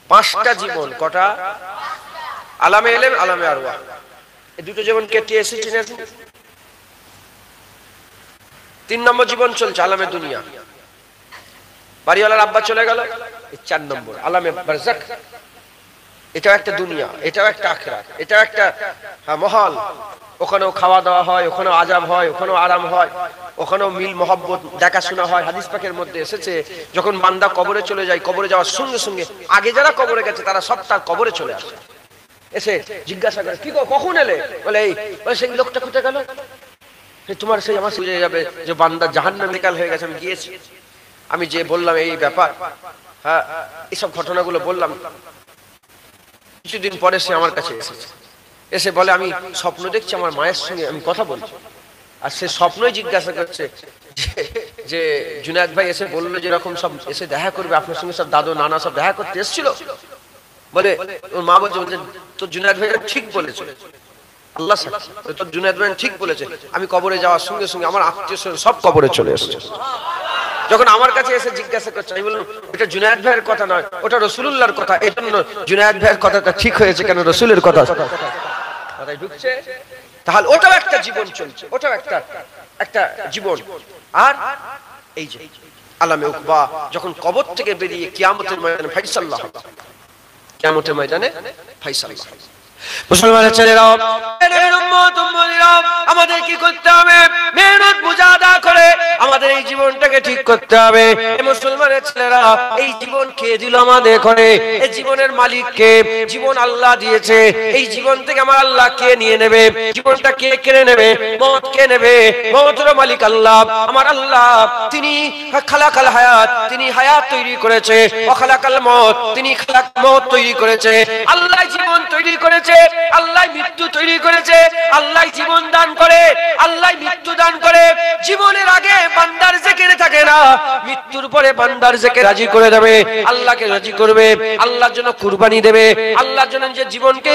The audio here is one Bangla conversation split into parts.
পাঁচটা জীবন। কটা? আলামে ইলম, আলামে আরওয়াহ। এই দুটো জীবন কেটে এসেছেন। 3 নম্বর জীবন চলছে আলামে দুনিয়া। বাড়িওয়ালার আব্বা চলে গেল, 4 নম্বর আলামে বারজাখ। এটাও একটা দুনিয়া, এটাও একটা আখিরাত, এটাও একটা মহল। ওখানেও খাওয়া দাওয়া হয়, ওখানেও আযাব হয়, ওখানেও আরাম হয়, ওখানেও মিল মহব্বত দেখাশোনা হয়। হাদিস পাকের মধ্যে এসেছে যখন বান্দা কবরে চলে যায়, কবরে যাওয়ার সঙ্গে সঙ্গে আগে যারা কবরে গেছে তারা সব তার কবরে চলে আসে, এসে জিজ্ঞাসা করে কি গো কখন এলে? বলে এই, বলে সেই লোকটা কোথায় গেল? তোমার সেই আমার বুঝে যাবে যে বান্দা জাহান্নামে কাল হয়ে গেছে। আমি গিয়েছি, আমি যে বললাম এই ব্যাপার, হ্যাঁ এইসব ঘটনাগুলো বললাম। কিছুদিন পরে সে আমার কাছে এসেছে, এসে বলে আমি স্বপ্ন দেখছি আমার মায়ের সঙ্গে আমি কথা বলছি। আর সে স্বপ্নই জিজ্ঞাসা করছে যে জুনায়েদ ভাই এসে বললো যে এরকম সব এসে দেখা করবে আপনার সঙ্গে, সব দাদু নানা সব দেখা করতে এসেছিল। বলে ওর মা বলছে তোর জুনায়েদ ভাই ঠিক বলেছে, আল্লাহ সাক্ষী, তোর জুনায়েদ ভাই ঠিক বলেছে। আমি কবরে যাওয়ার সঙ্গে সঙ্গে আমার আত্মীয় স্বজন সব কবরে চলে এসেছে। যখন আমার কাছে এসে জিজ্ঞাসা করছে, আমি বললাম এটা জুনায়েদ ভাইয়ের কথা নয়, ওটা রাসূলুল্লাহর কথা। এই জন্য জুনায়েদ ভাইয়ের কথাটা ঠিক হয়েছে কেন, রাসূলের কথা কথাই ঢুকছে। তাহলে ওটাও একটা জীবন চলছে, ওটাও একটা জীবন। আর এই যে আলামে উকবা, যখন কবর থেকে বেরিয়ে কিয়ামতের ময়দানে ফাইসাল্লাহ হবে, কিয়ামতের ময়দানে ফাইসাল্লাহ। মুসলমানের ছেলেরাও, আমাদের কি করতে হবে? মেহনত মুজাহাদা করে আমাদের এই জীবনটাকে ঠিক করতে হবে। মুসলমানের ছেলেরা, এই জীবন কে দিল আমাদের করে? এই জীবনের মালিক কে? জীবন আল্লাহ দিয়েছে। এই জীবন থেকে আমার আল্লাহ কে নিয়ে নেবে? জীবনটা কে কেড়ে নেবে? মওত কে নেবে? মওতের মালিক আল্লাহ। আমার আল্লাহ তিনি খালাকাল হায়াত, তিনি হায়াত তৈরি করেছে। ওয়া খালাকাল মওত, তিনি মওত তৈরি করেছে। আল্লাহ জীবন তৈরি করেছে, আল্লাহ মৃত্যু তৈরি করেছে। আল্লাহ জীবন দান করে, আল্লাহ মৃত্যু দান করে। জীবনের আগে বান্দার জিকির থাকে না, মৃত্যুর পরে বান্দার জিকির রাজি করে দেবে, আল্লাহকে রাজি করবে, আল্লাহর জন্য কুরবানি দেবে, আল্লাহর জন্য নিজের জীবনকে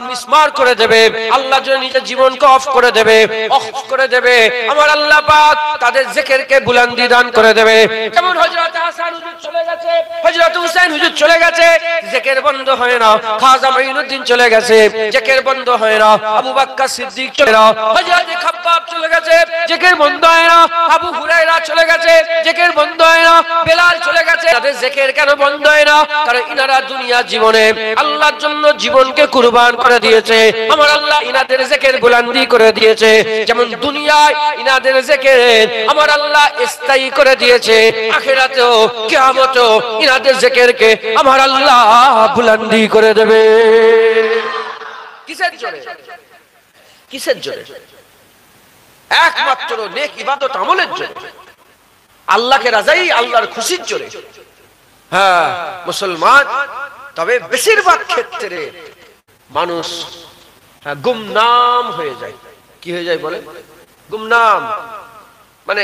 মিসমার করে দেবে, আল্লাহর জন্য নিজের জীবনকে অফ করে দেবে, অফ করে দেবে। আমার আল্লাহ পাক তাদের জিকিরকে বুলন্দি দান করে দেবে। যেমন হযরত হাসান হুজুর চলে গেছে, হযরত হুসাইন হুজুর চলে গেছে, জিকির বন্ধ হয় না। খাজা মাইনুদ্দিন চলে গেছে, জিকির বন্ধ হয় না। আবু বকর সিদ্দিক চলে না, হযরত খাব্বাব চলে গেছে, জিকির বন্ধ হয় না। আবু হুরায়রা চলে গেছে, জিকির বন্ধ হয় না। বেলাল চলে গেছে, তাদের জিকির কেন বন্ধ হয় না? কারণ ইনারা দুনিয়া জীবনে আল্লাহর জন্য জীবনকে কুরবান করে দিয়েছে। আমার আল্লাহ ইনাদের জিকির বুলন্দি করে দিয়েছে। যেমন দুনিয়ায় ইনাদের জিকির আমার আল্লাহ স্থায়ী করে দিয়েছে, আখিরাতেও কিয়ামতেও ইনাদের জিকিরকে আমার আল্লাহ বুলন্দি করে দেবে। কিসের জোরে? কিসের জোরে? একমাত্র নেক ইবাদত আমলের জন্য, আল্লাহকে রাজাই, আল্লাহর খুশির জোরে। হ্যাঁ মুসলমান, তবে বেশিরভাগ ক্ষেত্রে মানুষ গুমনাম হয়ে যায়। কি হয়ে যায় বলে? গুমনাম, মানে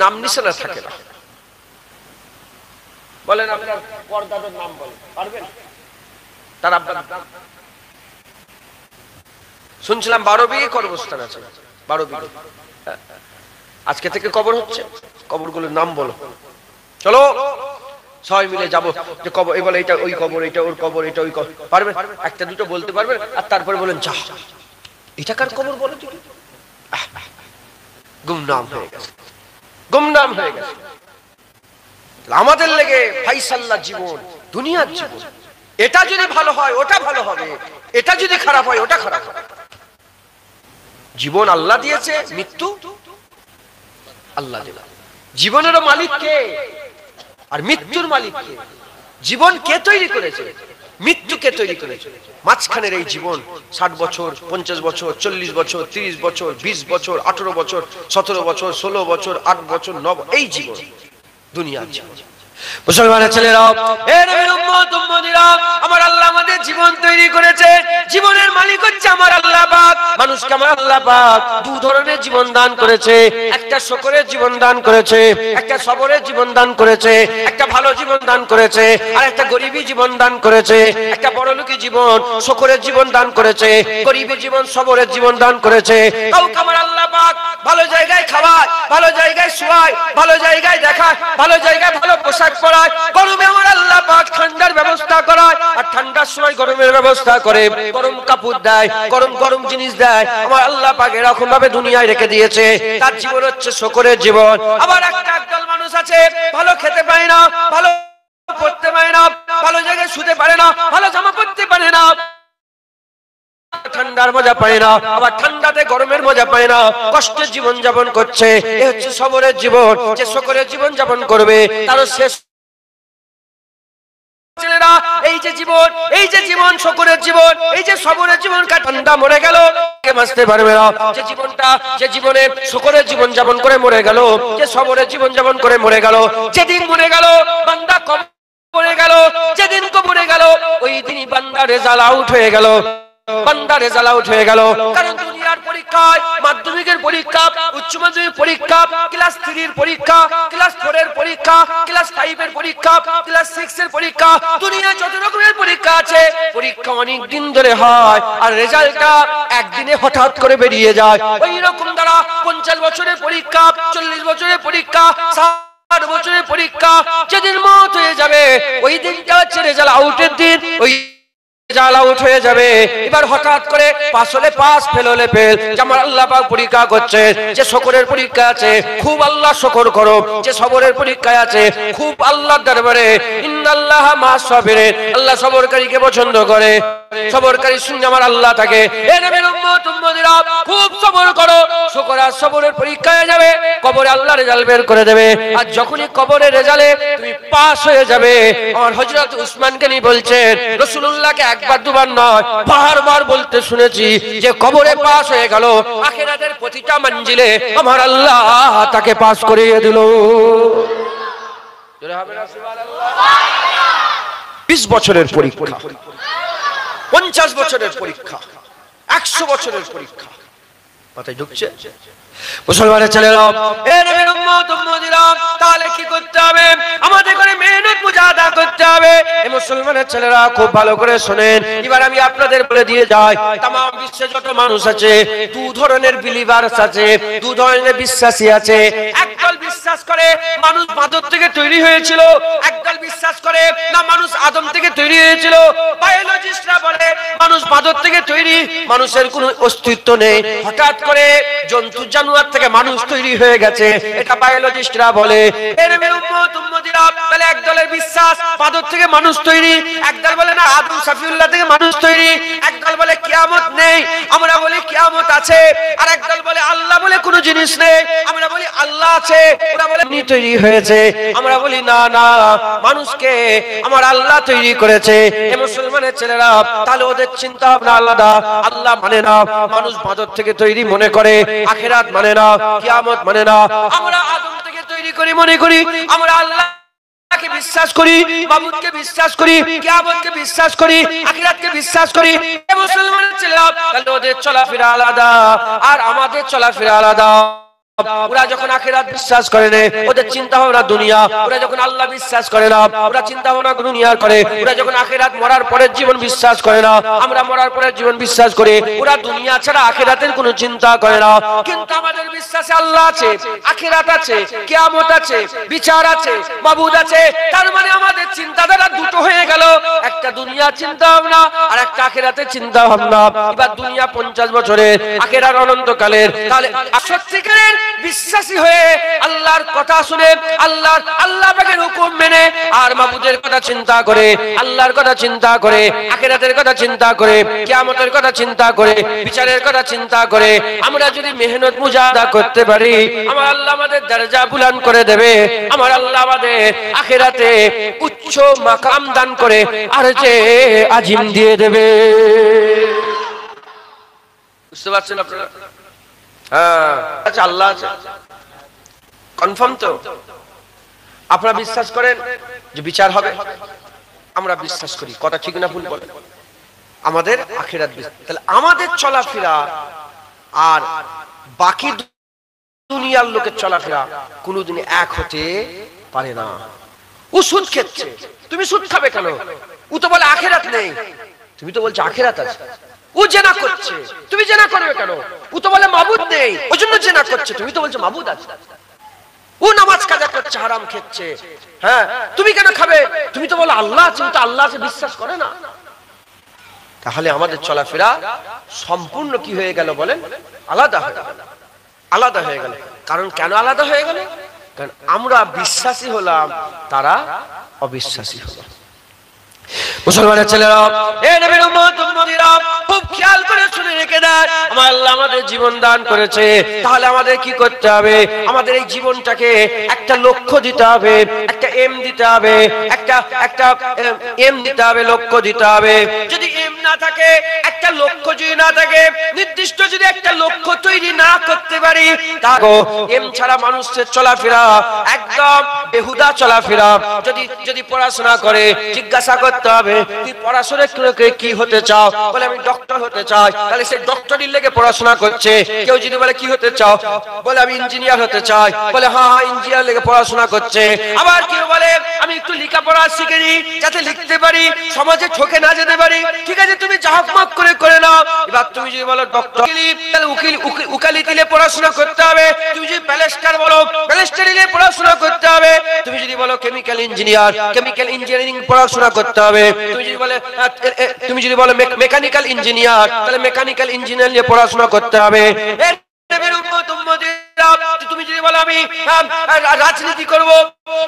নাম নিশানা থাকে না। বলেন আপনার পর্দাদের নাম বলেন, পারবেন? তার আপনার শুনছিলাম 12 বিঘে কবরস্থান আছে, 12 বিঘে। আজকে থেকে কবর হচ্ছে, কবরগুলোর নাম বলো, চলো সবাই মিলে যাবো যে কবর, এই বলে এটা ওই কবর, এটা ওর কবর, এটা ওই কবর। পারবেন? একটা দুটো বলতে পারবেন, আর তারপরে বলেন যা এটা কার কবর বলো তো। গুমনাম হয়ে গেছে, গুমনাম হয়ে গেছে। আমাদের লেগে ফাইসাল্লাহ জীবন, দুনিয়ার জীবন, এটা যদি ভালো হয় ওটা ভালো হবে, এটা যদি খারাপ হয় ওটা খারাপ হবে। জীবন আল্লাহ দিয়েছে, মৃত্যু আল্লাহ দিলেন। জীবনেরও মালিক কে আর মৃত্যুর মালিক কে? জীবন কে তৈরি করেছে, মৃত্যু কে তৈরি করেছে? মাঝখানের এই জীবন 60 বছর, 50 বছর, 40 বছর, 30 বছর, 20 বছর, 18 বছর, 17 বছর, 16 বছর, 8 বছর, 9, এই জীবন দুনিয়ার জীবন। মুসলমানের ছেলেরা, এ নবীর উম্মত উম্মতিরা, আমার আল্লাহ আমাদের জীবন তৈরি করেছে। জীবনের মালিক হচ্ছে আমার আল্লাহ পাক। মানুষকে আমার আল্লাহ পাক দু ধরনের জীবন দান করেছে। একটা শুকরের জীবন দান করেছে, একটা সবরের জীবন দান করেছে। একটা ভালো জীবন দান করেছে, আর একটা গরিবী জীবন দান করেছে। একটা বড়লোকী জীবন, শুকরের জীবন দান করেছে। গরিবী জীবন, সবরের জীবন দান করেছে। কাউকে আমার আল্লাহ পাক ভালো জায়গায় খাওয়ায়, ভালো জায়গায় শোয়ায়, ভালো জায়গায় দেখায়, ভালো জায়গায় ভালো পোশাক পরায়। গরমে আমার আল্লাহ পাক ঠান্ডার ব্যবস্থা করায়। ঠান্ডার সময় গরমের ব্যবস্থা করে, গরম কাপড় দেয়, গরম গরম জিনিস দেয়। আমার আল্লাহ পাক এরকম ভাবে দুনিয়ায় রেখে দিয়েছে, তার জীবন হচ্ছে শুকরের জীবন। আবার একটা একদল মানুষ আছে ভালো খেতে পায় না, ভালো পড়তে পারে না, ভালো জায়গায় শুতে পারে না, ভালো জামা পরতে পারে না, ঠান্ডার মজা পায় না, আবার ঠান্ডাতে গরমের মজা পায় না, কষ্টের জীবন যাপন করছে। এ হচ্ছে সবরের জীবন। যে শুকরের জীবন যাপন করবে তারও শেষ ছেলেরা, এই যে জীবন, এই যে জীবন শুকরের জীবন, এই যে সবরের জীবন, ঠান্ডা মরে গেল বাঁচতে পারবে না। যে জীবনটা, যে জীবনে শুকরের জীবন যাপন করে মরে গেল, যে সবরের জীবন যাপন করে মরে গেল, যেদিন মরে গেল বান্দা কবরে গেল, যেদিন কবরে গেল ওই দিনই বান্দা রেজাল্ট আউট হয়ে গেল, বান্দা রেজাল্ট আউট হয়ে গেল। কারণ দুনিয়ার পরীক্ষায়, মাধ্যমিকের পরীক্ষা, উচ্চ মাধ্যমিক পরীক্ষা, ক্লাস 3 এর পরীক্ষা, ক্লাস 4 এর পরীক্ষা, ক্লাস 5 এর পরীক্ষা, ক্লাস 6 এর পরীক্ষা, দুনিয়া যত রকমের পরীক্ষা আছে, পরীক্ষা অনেক দিন ধরে হয় আর রেজাল্টটা একদিনে হঠাৎ করে বেরিয়ে যায়। ওই রকম দ্বারা 50 বছরের পরীক্ষা, 40 বছরের পরীক্ষা, 60 বছরের পরীক্ষা, যেদিন মত হয়ে যাবে ওই দিনটা হচ্ছে রেজাল্ট আউটের দিন। ওই রেজাল্ট আউট হয়ে যাবে, এবার হঠাৎ করে পাস হলে পাস, ফেল হলে ফেল। আমার আল্লাহ পাক পরীক্ষা করছে। যে শুকরের পরীক্ষা আছে খুব আল্লাহ শুকর করো, যে সবরের পরীক্ষা আছে খুব আল্লাহর দরবারে ইন্নাল্লাহা মা'আস সাবিরিন, আল্লাহ সবরকারীকে পছন্দ করে। সবরকারীর সঙ্গে আমার আল্লাহ থাকে। এ নবীর উম্মত উম্মতিরা খুব সবর করো, শুকর আর সবরের পরীক্ষায় যাবে, কবরে আল্লাহ রেজাল্ট বের করে দেবে। আর যখনই কবরে রেজাল্টে তুমি পাস হয়ে যাবে, আমার হযরত উসমানকে নিয়ে বলছেন রাসূলুল্লাহকে একবার দুবার নয় বারবার বলতে শুনেছি যে কবরে পাস হয়ে গেল, আখিরাতের প্রতিটা মঞ্জিলে আমার আল্লাহ তাকে পাস করিয়ে দিল। জোরে হবে না সুবহানাল্লাহ। 20 বছরের পরীক্ষা, 50 বছরের পরীক্ষা, 100 বছরের পরীক্ষা, মাথায় ঢুকছে? মুসলমানের ছেলেরা, এ নবীর উম্মত উম্মতিরা, তাহলে কি করতে হবে? আমাদের করে মেহনত মুজাহাদা করতে হবে। এই মুসলমানের ছেলেরা খুব ভালো করে শুনেন। এবার আমি আপনাদের বলে দিয়ে যাই, তাম বিশ্বে যত মানুষ আছে, দু ধরনের বিলিভার্স আছে, দু ধরনের বিশ্বাসী আছে। একদল বিশ্বাস করে মানুষ বাঁদর থেকে তৈরি হয়েছিল, একদল বিশ্বাস করে না মানুষ আদম থেকে তৈরি হয়েছিল। বায়োলজিস্টরা বলে মানুষ বাঁদর থেকে তৈরি, মানুষের কোনো অস্তিত্ব নেই, হঠাৎ করে জন্তু জানোয়ার থেকে মানুষ তৈরি হয়ে গেছে, এটা বায়োলজিস্টরা বলে। এর উম্মত উম্মতিরা, তাহলে একদলের বিশ্বাস বাঁদর থেকে মানুষ তৈরি, একদল বলে না আদম সাফিউল্লাহ থেকে মানুষ তৈরি, একদল বলে কিয়ামত নেই, আমরা বলি কিয়ামত আছে, আর একদল বলে আল্লাহ বলে কোনো জিনিস নেই, আমরা বলি আল্লাহ আছে, ওরা বলে নি তৈরি হয়েছে, আমরা বলি না না, মানুষকে আমার আল্লাহ তৈরি করেছে। এই মুসলমানের ছেলেরা, তাহলে ওদের চিন্তা ভাবনা আলাদা। আল্লাহ মানে না, মানুষ বাঁদর থেকে তৈরি মনে করে, আখিরাত মানে না, কিয়ামত মানে না। আমরা আদম থেকে তৈরি করি মনে করি, আমরা আল্লাহকে বিশ্বাস করি, মাবুদকে বিশ্বাস করি, কিয়ামতকে বিশ্বাস করি, আখিরাতকে বিশ্বাস করি। এই মুসলমানের ছেলেরা, তাহলে ওদের চলাফেরা আলাদা আর আমাদের চলাফেরা আলাদা। ওরা যখন আখিরাত বিশ্বাস করে না, ওদের চিন্তা ভাবনা দুনিয়া। ওরা যখন আল্লাহ বিশ্বাস করে না, ওরা চিন্তা ভাবনা দুনিয়ার করে। ওরা যখন আখিরাত মরার পরের জীবন বিশ্বাস করে না, আমরা মরার পরের জীবন বিশ্বাস করি। ওরা দুনিয়া ছাড়া আখিরাতের কোনো চিন্তা করে না। কিন্তু আমাদের বিশ্বাসে আল্লাহ আছে, আখিরাত আছে, কিয়ামত আছে, বিচার আছে, মাবুদ আছে। তার মানে আমাদের চিন্তাধারা দুটো হয়ে গেল, একটা দুনিয়া চিন্তা ভাবনা আর একটা আখিরাতের চিন্তা ভাবনা। এবার দুনিয়া 50 বছরের, আখিরাত অনন্তকালের। তাহলে সত্যিকারের বিশ্বাসী হয়ে আল্লাহর কথা শুনে, আল্লাহ পাকের হুকুম মেনে আর মাবুদের কথা চিন্তা করে, আল্লাহর কথা চিন্তা করে, আখিরাতের কথা চিন্তা করে, কিয়ামতের কথা চিন্তা করে, বিচারের কথা চিন্তা করে আমরা যদি মেহনত মুজাহাদা করতে পারি, আমার আল্লাহ আমাদের দরজা বুলন্দ করে দেবে। আমার আল্লাহ আমাদের আখিরাতে উচ্চ মাকাম দান করে আর যে আজিম দিয়ে দেবে। বুঝতে পারছেন আপনারা? হ্যাঁ, আচ্ছা, আল্লাহ আছে কনফার্ম তো? আপনারা বিশ্বাস করেন যে বিচার হবে? আমরা বিশ্বাস করি, কথা ঠিক না ভুল বলেন? আমাদের আখিরাত বিশ্বাস। তাহলে আমাদের চলাফেরা আর বাকি দুনিয়ার লোকের চলাফেরা কোনোদিন এক হতে পারে না। ও সুদ খেচ্ছে, তুমি সুদ খাবে কেন? ও তো বলে আখিরাত নেই, তুমি তো বলছো আখিরাত আছে। ও জেনা করছে, তুমি জেনা করবে কেন? ও তো বলে মাবুদ নেই, ওই জন্য জেনা করছে, তুমি তো বলছো মাবুদ আছে। ও নামাজ কাজা করছে, হারাম খেচ্ছে, হ্যাঁ, তুমি কেন খাবে? তুমি তো বলো আল্লাহ আছে, তো আল্লাহ আছে বিশ্বাস করে না। তাহলে আমাদের চলাফেরা সম্পূর্ণ কি হয়ে গেল বলেন? আলাদা হয়ে গেল, আলাদা হয়ে গেল। কারণ কেন আলাদা হয়ে গেল? কারণ আমরা বিশ্বাসী হলাম, তারা অবিশ্বাসী হলো। মুসলমানের ছেলেরা, এ নবীর উম্মত উম্মতিরা, খুব খেয়াল করে শুনে রেখে দেন, আমার আল্লাহ আমাদের জীবন দান করেছে, তাহলে আমাদের কি করতে হবে? আমাদের এই জীবনটাকে একটা লক্ষ্য দিতে হবে, একটা এম দিতে হবে, একটা এম দিতে হবে, লক্ষ্য দিতে হবে। যদি এম না থাকে, একটা লক্ষ্য যদি না থাকে, নির্দিষ্ট যদি একটা লক্ষ্য তৈরি না করতে পারি, তাহলে এম ছাড়া মানুষের চলাফেরা একদম বেহুদা চলাফেরা। যদি পড়াশোনা করে, জিজ্ঞাসা করতে হবে তুই পড়াশোনা করে কি হতে চাও? বলে আমি ডক্টর হতে চাই, তাহলে সে ডক্টরের লেগে পড়াশোনা করছে। কেউ যদি বলে কি হতে চাও? বলে আমি ইঞ্জিনিয়ার হতে চাই, বলে হ্যাঁ ইঞ্জিনিয়ার লেগে পড়াশোনা করছে। আবার কেউ বলে আমি একটু লেখাপড়া শিখে নিই, যাতে লিখতে পারি, সমাজে ঠকে না যেতে পারি। ঠিক আছে, তুমি জাহাজমাক করে নাও। এবার তুমি যদি বলো ডক্টর, তাহলে উকালতি নিয়ে পড়াশোনা করতে হবে। তুমি যদি ব্যারিস্টার বলো, ব্যারিস্টারি নিয়ে পড়াশোনা করতে হবে। তুমি যদি বলো কেমিক্যাল ইঞ্জিনিয়ার, কেমিক্যাল ইঞ্জিনিয়ারিং পড়াশোনা করতে হবে। তুমি যদি বলো মেকানিক্যাল ইঞ্জিনিয়ার, তাহলে মেকানিক্যাল ইঞ্জিনিয়ার নিয়ে পড়াশোনা করতে হবে। তুমি যদি বলো আমি রাজনীতি করব,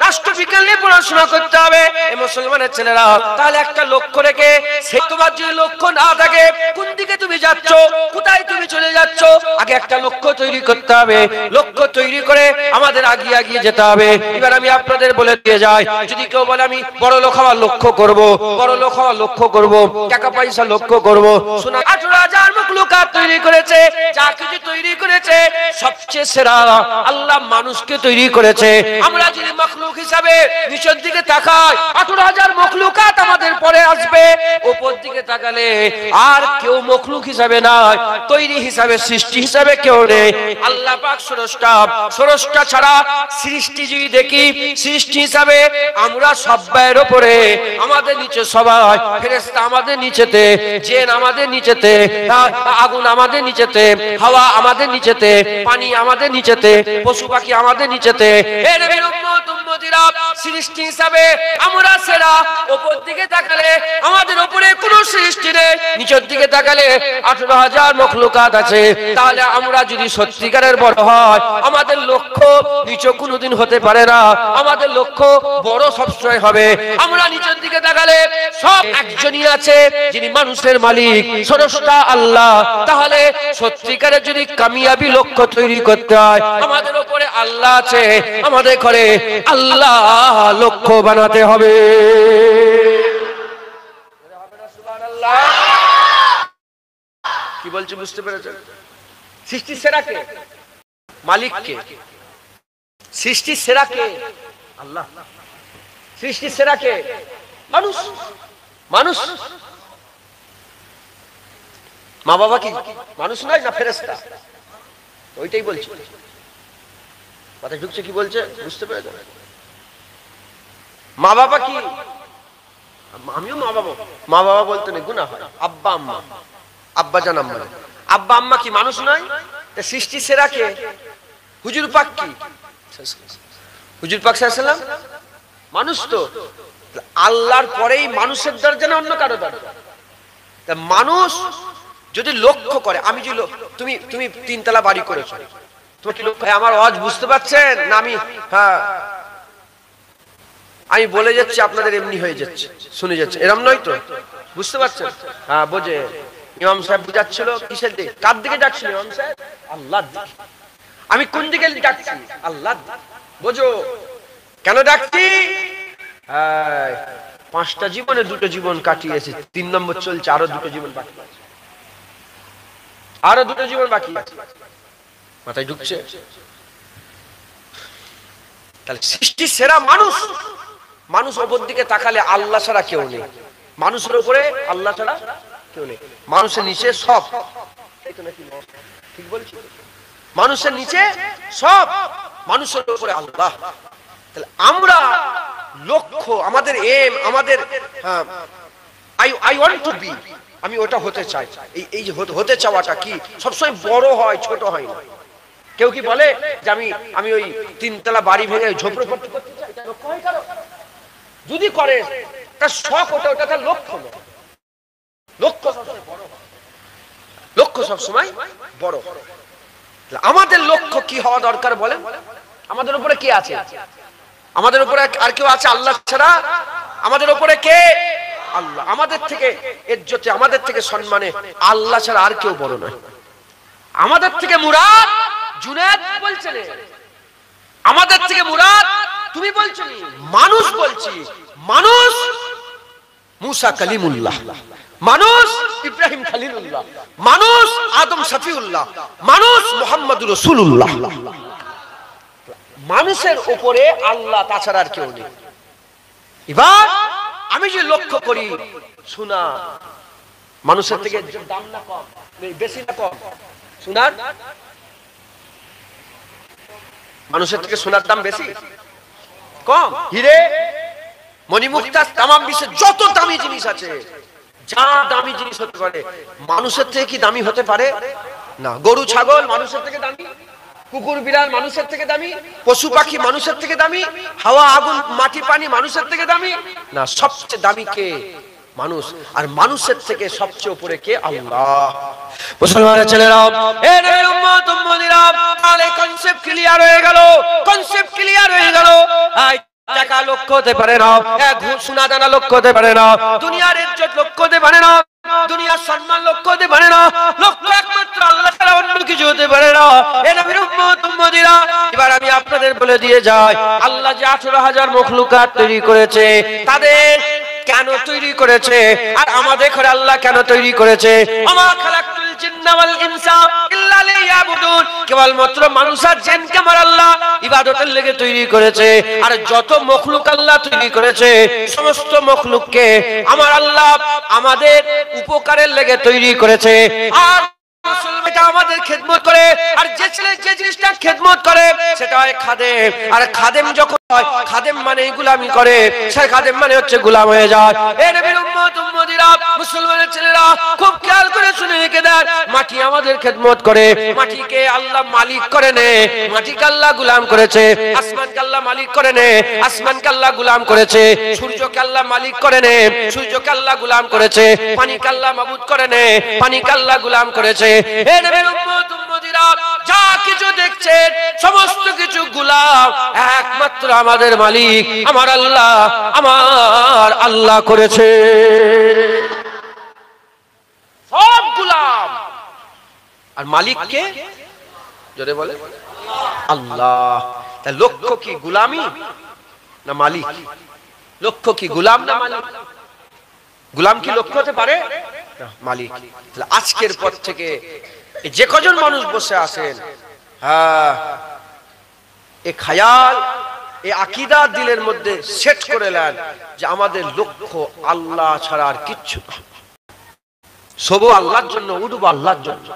রাষ্ট্রবিজ্ঞান নিয়ে পড়াশোনা করতে হবে। এই মুসলমানের ছেলেরা, তাহলে একটা লক্ষ্য রেখে, সে তোমার যদি লক্ষ্য না থাকে, কোন দিকে তুমি যাচ্ছ, কোথায় তুমি চলে যাচ্ছ, আগে একটা লক্ষ্য তৈরি করতে হবে। লক্ষ্য তৈরি করে আমাদের আগিয়ে যেতে হবে। এবার আমি আপনাদের বলে দিয়ে যাই, যদি কেউ বলে আমি বড় লোক হওয়ার লক্ষ্য করব, বড় লোক হওয়ার লক্ষ্য করব, টাকা পয়সা লক্ষ্য করব, শোনা 18,000 মখলুকাত তৈরি করেছে, যা কিছু তৈরি করেছে সবচেয়ে সেরা আল্লাহ মানুষকে তৈরি করেছে। আমরা যদি মখলুক হিসাবে নিচের দিকে তাকাই, 18,000 মখলুকাত আমাদের পরে আসবে। উপর দিকে তাকালে আর কেউ মখলুক হিসাবে নয়, তৈরি হিসাবে, সৃষ্টি হিসাবে কেউ নেই। আল্লাহ পাক স্রষ্টা ছাড়া সৃষ্টি যদি দেখি, সৃষ্টি হিসাবে আমরা সবাইয়ের উপরে, আমাদের নিচে সবাই, ফেরেশতা আমাদের নিচেতে, জিন আমাদের নিচেতে, আগুন আমাদের নিচেতে, হাওয়া আমাদের নিচেতে, পানি আমাদের নিচেতে, পশু পাখি আমাদের নিচেতে। হে নবীর উম্মত উম্মতিরা, সৃষ্টি হিসাবে আমরা সেরা। উপর দিকে তাকালে আমাদের উপরে কোনো সৃষ্টি নেই, নিচের দিকে তাকালে 18,000 মখলুকাত আছে। তাহলে আমরা যদি সত্যিকারের বড় হয়, আমাদের লক্ষ্য নিচে কোনোদিন হতে পারে না, আমাদের লক্ষ্য বড় সবসময় হবে। আমরা নিচের দিকে তাকালে সব একজনই আছে, যিনি মানুষের মালিক, স্রষ্টা আল্লাহ। তাহলে সত্যিকারের যদি কামিয়াবি লক্ষ্য তৈরি করতে হয়, আমাদের উপরে আল্লাহ আছে, আমাদের ঘরে আল্লাহ লক্ষ্য বানাতে হবে। কি বলছি বুঝতে পেরেছেন? সৃষ্টির সেরা কে? মালিক কে? সৃষ্টির সেরা কে? আল্লাহ। সৃষ্টির সেরা কে? মানুষ। মানুষ। মা বাবা কি মানুষ নয় না ফেরেশতা? ওইটাই বলছি। মাথায় ঢুকছে কি বলছে? বুঝতে পেরেছেন? মা বাবা কি? আমিও মা বাবা বলতে নেই, গুনাহ হয়। আব্বা আম্মা, আব্বা জান আম্মা, আব্বা আম্মা কি মানুষ নয়? সৃষ্টি সেরা কে? হুজুর পাক কি? হুজুর পাক সাল্লাল্লাহু আলাইহি ওয়াসাল্লাম মানুষ তো। আল্লাহর পরেই মানুষের দরজা না অন্য কারো দরজা? তা মানুষ যদি লক্ষ্য করে, আমি যদি তুমি 3 তলা বাড়ি করেছো, তোমার কি লক্ষ্য? আমার আওয়াজ বুঝতে পারছেন না? আমি বলে যাচ্ছি, আপনাদের এমনি হয়ে যাচ্ছে, শুনে যাচ্ছে, এরকম নয় তো? বুঝতে পারছেন? হ্যাঁ, বোঝে। ইমাম সাহেব বুঝাচ্ছিল কিসের দিকে, কার দিকে যাচ্ছিল ইমাম সাহেব? আল্লাহর দিকে। আমি কোন দিকে যাচ্ছি? আল্লাহর দিকে। বোঝো কেন ডাকছি? 5টা জীবনে 2টো জীবন কাটিয়েছে, 3 নম্বর চলছে, আরো 2টো জীবন বাকি আছে, আরো 2টো জীবন বাকি আছে। মাথায় ঢুকছে? তাহলে সৃষ্টির সেরা মানুষ। মানুষ উপর দিকে তাকালে আল্লাহ ছাড়া কেউ নেই, মানুষের উপরে আল্লাহ ছাড়া কেউ নেই, মানুষের নিচে সব। ঠিক বলছি? মানুষের নিচে সব, মানুষের উপরে আল্লাহ। তাহলে আমরা লক্ষ্য, আমাদের এম, আমাদের আই ওয়ান্ট টু বি, আমি ওটা হতে চাই। এই যে হতে চাওয়াটা কি সবসময় বড় হয়, ছোট হয় না। কেউ কি বলে যে আমি ওই 3 তলা বাড়ি ভেঙে ঝোপড়পট্টি করতে চাই? যদি করে তার শখ, ওটা তার লক্ষ্য নয়। লক্ষ্য সব সময় বড়। আমাদের লক্ষ্য কি হওয়া দরকার বলেন? আমাদের উপরে কে আছে? আমাদের উপরে আর কেউ আছে আল্লাহ ছাড়া? আমাদের উপরে কে? আল্লাহ। আমাদের থেকে ইজ্জতে, আমাদের থেকে সম্মানে আল্লাহ ছাড়া আর কেউ বড় নয়। আমাদের থেকে মুরাদ জুনায়েদ বলছেন, আমাদের থেকে মুরাদ তুমি বলছো, মানুষ বলছি, মানুষ মুসা কালিমুল্লাহ, মানুষ ইব্রাহিম খলিলুল্লাহ, মানুষ আদম শফিউল্লাহ, মানুষ মুহাম্মদুর রাসূলুল্লাহ। মানুষের উপরে আল্লাহ, তাছাড়া আর কেউ নেই। এবার আমি যে লক্ষ্য করি সোনা মানুষের থেকে দাম না কম, বেশি না কম? সোনার মানুষের থেকে সোনার দাম বেশি কম? হিরে মণিমুক্তা তামাম বিশ্বের যত দামি জিনিস আছে, যা দামি জিনিস হতে পারে, মানুষের থেকে কি দামি হতে পারে না? গরু ছাগল মানুষের থেকে দামি, কুকুর বিড়াল মানুষের থেকে দামি, পশু পাখি মানুষের থেকে দামি, হাওয়া আগুন মাটি পানি মানুষের থেকে দামি না? সবচেয়ে দামি কে? মানুষ। আর মানুষের থেকে সবচেয়ে উপরে কে? আল্লাহ। মুসলমানের ছেলেরা, এ নবীর উম্মত উম্মতিরা, তাহলে কনসেপ্ট ক্লিয়ার হয়ে গেল, কনসেপ্ট ক্লিয়ার হয়ে গেল। টাকা লক্ষ্য হতে পারে না, সোনা দানা লক্ষ্য হতে পারে না, দুনিয়ার ইজ্জত লক্ষ্য হতে পারে না, দুনিয়ার সম্মান লক্ষ্য হতে পারে না, লক্ষ্য একমাত্র আল্লাহ ছাড়া অন্য কিছু হতে পারে না। এ নবীর উম্মত উম্মতিরা, এবার আমি আপনাদের বলে দিয়ে যাই, আল্লাহ যে 18,000 মখলুকাত তৈরি করেছে, তাদের কেন তৈরি করেছে, আর আমাদের ঘরে আল্লাহ কেন তৈরি করেছে? আমা খালাকতুল জিন্না ওয়াল ইনসা ইল্লা লিয়াবুদুন, কেবলমাত্র মানুষ আর জিনকে আমার আল্লাহ ইবাদতের লেগে তৈরি করেছে। আর যত মখলুক আল্লাহ তৈরি করেছে, সমস্ত মখলুককে আমার আল্লাহ আমাদের উপকারের লেগে তৈরি করেছে। আর মুসলমানটা আমাদের খেদমত করে, আর যে ছেলে যে জিনিসটা খেদমত করে সেটা হয় খাদেম। আর খাদেম যখন হয়, খাদেম মানে গোলামি করে, সে খাদেম মানে হচ্ছে গোলাম হয়ে যায়। এ নবীর উম্মত উম্মতিরা, মুসলমানের ছেলেরা খুব খেয়াল করে শুনে রেখে দেন, মাটি আমাদের খেদমত করে, মাটিকে আল্লাহ মালিক করে নে, মাটিকে আল্লাহ গোলাম করেছে। আসমানকে আল্লাহ মালিক করে নে, আসমানকে আল্লাহ গোলাম করেছে। সূর্যকে আল্লাহ মালিক করে নে, সূর্যকে আল্লাহ গোলাম করেছে। পানিকে আল্লাহ মাবুদ করে নে, পানিকে আল্লাহ গোলাম করেছে। হে নবীর উম্মত উম্মতিরা, যা কিছু দেখছেন সমস্ত কিছু গোলাম একমাত্র আমাদের মালিক আমার আল্লাহ, আমার আল্লাহ করেছে। সব গোলাম। আর মালিক কে? জোরে বলে আল্লাহ। তাই লক্ষ্য কি গোলামি না মালিক? লক্ষ্য কি গোলাম না মালিক? গোলাম কি লক্ষ্য হতে পারে না? মালিক। তাহলে আজকের পর থেকে যে কজন মানুষ বসে আছেন, হ্যাঁ, এ খায়াল, এ আকীদা দিলের মধ্যে সেট করে নেন যে আমাদের লক্ষ্য আল্লাহ ছাড়া আর কিচ্ছু না। শোবো আল্লাহর জন্য, উঠবো আল্লাহর জন্য,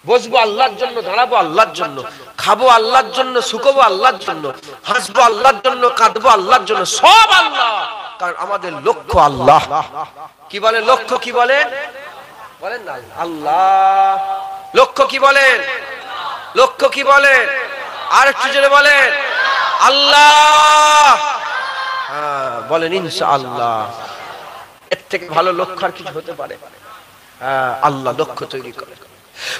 বসবো আল্লাহর জন্য, দাঁড়াবো আল্লাহর জন্য, খাবো আল্লাহর জন্য, শুকবো আল্লাহর জন্য, হাসবো আল্লাহর জন্য, কাঁদবো আল্লাহর জন্য, সব আল্লাহ। কারণ আমাদের লক্ষ্য আল্লাহ। কি বলে লক্ষ্য? কি বলেন? বলেন না আল্লাহ। লক্ষ্য কি বলেন? লক্ষ্য কি বলেন? আর একটু জোরে বলেন আল্লাহ। হ্যাঁ, বলেন ইনশাআল্লাহ। এর থেকে ভালো লক্ষ্য আর কিছু হতে পারে? হ্যাঁ, আল্লাহ লক্ষ্য তৈরি করে।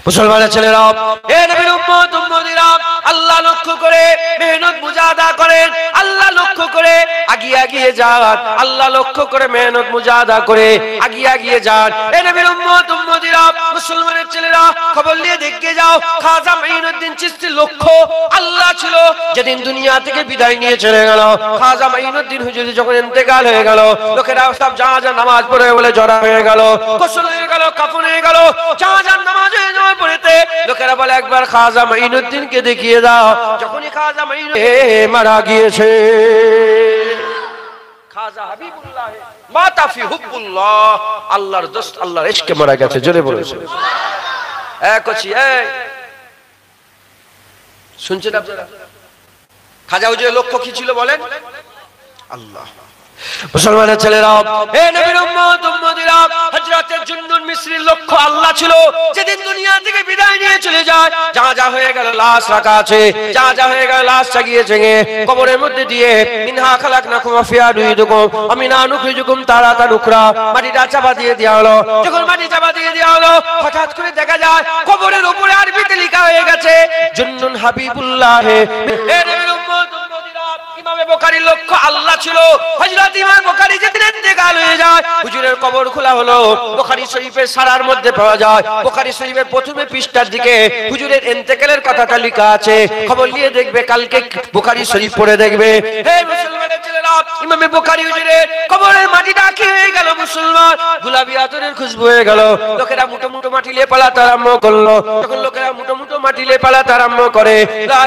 মুসলমানের ছেলেরা, হে নবীর উম্মত উম্মতিরা, আল্লাহ লক্ষ্য করে মেহনত মুজাহাদা করেন, আল্লাহ লক্ষ্য করে আগিয়ে আগিয়ে যান, আল্লাহ লক্ষ্য করে মেহনত মুজাহাদা করে আগিয়ে আগিয়ে যান। হে নবীর উম্মত উম্মতিরা, মুসলমানের ছেলেরা, খবর নিয়ে দেখে যাও, খাজা মাইনুদ্দিন চিশতির লক্ষ্য আল্লাহ ছিল। যেদিন দুনিয়া থেকে বিদায় নিয়ে চলে গেল, খাজা মাইনুদ্দিন হুজুরি যখন ইন্তেকাল হয়ে গেল, লোকেরা সব জানাজা নামাজ পড়ে বলে জড়া হয়ে গেল, গোসল হয়ে গেল, কাফন হয়ে গেল, জানাজা নামাজ পড়তে লোকেরা বলে একবার খাজা মাইনুদ্দিনকে দেখিয়ে দাও। যখনই খাজা মাইনুদ্দিন মারা গিয়েছে, খাজা হাবিবুল্লাহ মাতা ফি হুব্বুল্লাহ, আল্লাহর দোস্ত, আল্লাহর ইশকে মারা গেছে। জোরে বলেছে এক কচি এই শুনছেন আপনারা? খাজা হুজুরের লক্ষ্য কি ছিল বলেন? আল্লাহ। মুসলমানের ছেলেরা, হে নবীর উম্মত উম্মতিরা, হযরত জুন্নুন মিসরির লক্ষ্য আল্লাহ ছিল। যেদিন দুনিয়া থেকে বিদায় নিয়ে চলে যায়, যা যা হয়ে গেল লাশ রাখা আছে, যা যা হয়ে গেল লাশ চাগিয়েছে কবরের মধ্যে দিয়ে মিনহা খালাকনাকুম ওয়া ফিহা নুইদুকুম ওয়া মিনহা নুখরিজুকুম তারাতান উখরা, মাটিটা চাপা দিয়ে দেওয়া হলো। যখন মাটি চাপা দিয়ে দেওয়া হলো, হঠাৎ করে দেখা যায় কবরের উপরে আরবিতে লেখা হয়ে গেছে জুন্নুন হাবিবুল্লাহ। ইমামে বুখারীর লক্ষ্য আল্লাহ ছিল। হযরত ইমাম বুখারী যেদিন ইন্তেকাল হয়ে যায়, হুজুরের কবর খোলা হলো। বুখারী শরীফের সারার মধ্যে পাওয়া যায়, বুখারী শরীফের প্রথমে পৃষ্ঠার দিকে হুজুরের ইন্তেকালের কথাটা লেখা আছে। খবর নিয়ে দেখবে, কালকে বুখারী শরীফ পড়ে দেখবে। হে মুসলমানের ছেলেরা, ইমামে বুখারী হুজুরের কবরের মাটিটা কি হয়ে গেল মুসলমান, গোলাপি আতরের খুশবু হয়ে গেল। লোকেরা মুঠো মুঠো মাটি নিয়ে পালাতে আরম্ভ করলো। যখন লোকেরা মুঠো মুঠো মাটি নিয়ে পালাতে আরম্ভ করে,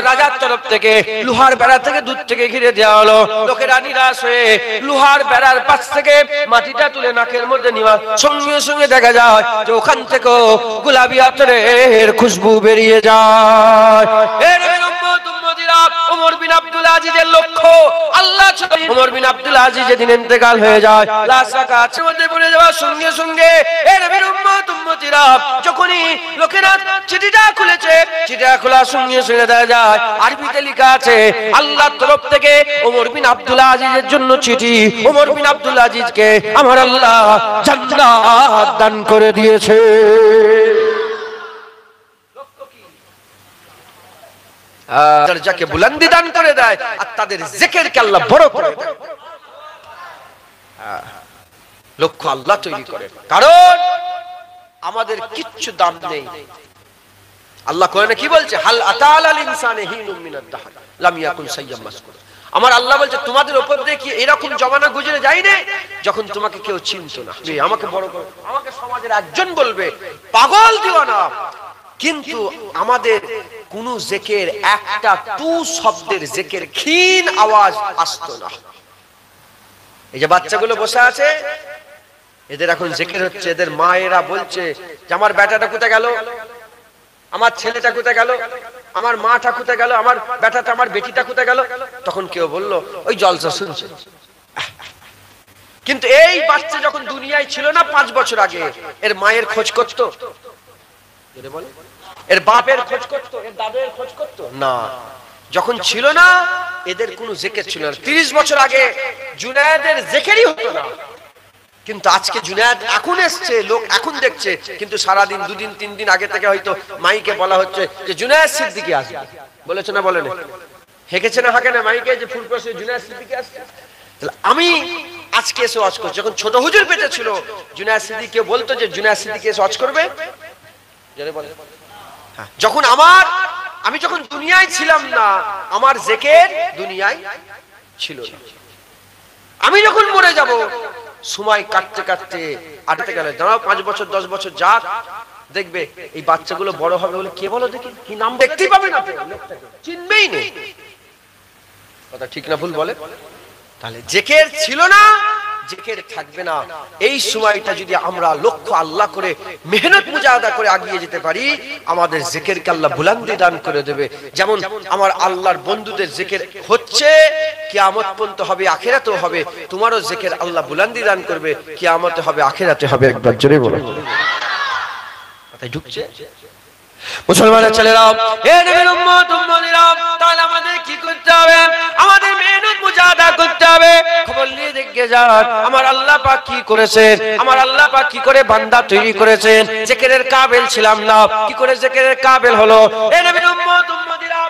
রাজার তরফ থেকে লোহার বেড়া থেকে দূর থেকে ঘিরে দেওয়া হলো। লোকেরা নিরাশ হয়ে লোহার বেড়ার পাশ থেকে মাটিটা তুলে নাকের মধ্যে নেওয়ার সঙ্গে সঙ্গে দেখা যায় যে ওখান থেকে গোলাপি আতরের খুশবু বেরিয়ে যায়। ওমর বিন আব্দুল আজিজের লক্ষ্য আল্লাহ ছিল। ওমর বিন আব্দুল আজিজ যেদিন ইন্তেকাল হয়ে যায়, লাশ রাখা আছে মধ্যে পড়ে যাওয়ার সঙ্গে সঙ্গে এ নবীর উম্মত উম্মতিরা যখনই লোকেরা চিঠিটা খুলেছে, চিঠিটা খোলার সঙ্গে সঙ্গে দেখা যায় আরবিতে লেখা আছে আল্লাহর তরফ থেকে ওমর বিন আব্দুল আজিজের জন্য চিঠি। ওমর বিন আব্দুল আজিজকে আমার আল্লাহ জান্নাত দান করে দিয়েছে। দরজাকে বুলন্দি দান করে দেয় আর তাদের জিকিরকে আল্লাহ বড় করে দেয়। লক্ষ্য আল্লাহ তৈরি করে, কারণ আমাদের কিচ্ছু দাম নেই। আল্লাহ কোরআনে কি বলছে, হাল আতাল আল ইনসানে হিনুম মিনাদ দাহর লাম ইয়াকুন সাইয়্যাম মাসকুর। আমার আল্লাহ বলছে তোমাদের উপর দিয়ে কি এরকম জমানা গুজরে যায়নি যখন তোমাকে কেউ চিনতো না, আমাকে বড় করো, আমাকে সমাজের একজন বলবে পাগল দিওয়ানা, কিন্তু আমাদের কোন জিকির একটা টু শব্দের জিকির ক্ষীণ আওয়াজ আসতো না। এই যে বাচ্চাগুলো বসে আছে, এদের এখন জিকির হচ্ছে, এদের মায়েরা বলছে যে আমার বেটাটা কোথায় গেল, আমার ছেলেটা কোথায় গেল, আমার মাটা কোথায় গেল, আমার বেটাটা আমার বেটিটা কোথায় গেল। তখন কেউ বললো ওই জলসা শুনছে। কিন্তু এই বাচ্চা যখন দুনিয়ায় ছিল না 5 বছর আগে, এর মায়ের খোঁজ করতো, এর বাপের খোঁজ করতো, এর দাদের খোঁজ করতো না। যখন ছিল না এদের কোনো জিকির ছিল না। 30 বছর আগে জুনায়েদের জিকিরই হতো না। কিন্তু আজকে জুনায়েদ এখন এসছে, লোক এখন দেখছে, কিন্তু সারা দিন 2 দিন 3 দিন আগে থেকে হয়তো মাইকে বলা হচ্ছে যে জুনায়েদ সিদ্দিকী আসবে। বলেছে না বলেন? হেঁকেছে না হাঁকে না মাইকে যে ফুলপ্রসে জুনায়েদ সিদ্দিকী আসছে। তাহলে আমি আজকে এসে ওয়াজ করছি, যখন ছোট হুজুর পেটে ছিল জুনায়েদ সিদ্দিকী বলতো যে জুনায়েদ সিদ্দিকী এসে ওয়াজ করবে। যখন আমি যখন দুনিয়ায় ছিলাম না, আমার জিকির দুনিয়ায় ছিল না। আমি যখন মরে যাব, সময় কাটতে কাটতে আটতে গেলে দাঁড়াও 5 বছর 10 বছর যাক, দেখবে এই বাচ্চাগুলো বড় হবে বলে কে বলো দেখি কি নাম, দেখতেই পাবে না, চিনবেই না। কথা ঠিক না ভুল বলে? তাহলে জিকির ছিল না, জিকির থাকবে না। এই সময়টা যদি আমরা লক্ষ্য আল্লাহ করে মেহনত মুজাহাদা করে এগিয়ে যেতে পারি, আমাদের জিকিরকে আল্লাহ বুলন্দি দান করে দেবে। যেমন আমার আল্লাহর বন্ধুদের জিকির হচ্ছে, কিয়ামত পর্যন্ত হবে, আখিরাতেও হবে। তোমারও জিকির আল্লাহ বুলন্দি দান করবে, কিয়ামতে হবে, আখিরাতে হবে। একবার জোরে বলো। কথাই ঢুকছে? মুসলমানের ছেলেরা, হে নবীর উম্মত উম্মতিরা, তাহলে আমাদের কি করতে হবে? আমাদের মেহনত মুজাহাদা করতে হবে। খবর নিয়ে দেখে যান আমার আল্লাহ পাক কি করেছেন, আমার আল্লাহ পাক কি করে বান্দা তৈরি করেছেন। জিকিরের কাবিল ছিলাম না, কি করে জিকিরের কাবিল হলো? হে নবীর উম্মত উম্মতিরা,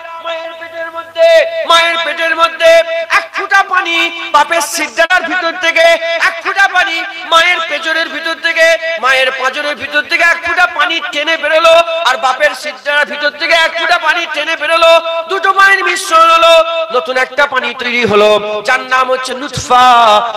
মায়ের পেটের মধ্যে 1 ফোঁটা পানি, বাপের সিজদার ভিতর থেকে 1 ফোঁটা পানি, মায়ের পেজরের ভিতর থেকে, মায়ের পাঁজরের ভিতর থেকে 1 ফোঁটা পানি টেনে বেরোলো, আর বাপের সিজদার ভিতর থেকে 1 ফোঁটা পানি টেনে বেরোলো। দুটো পানির মিশ্রণ হলো, নতুন একটা পানি তৈরি হলো, যার নাম হচ্ছে নুতফা।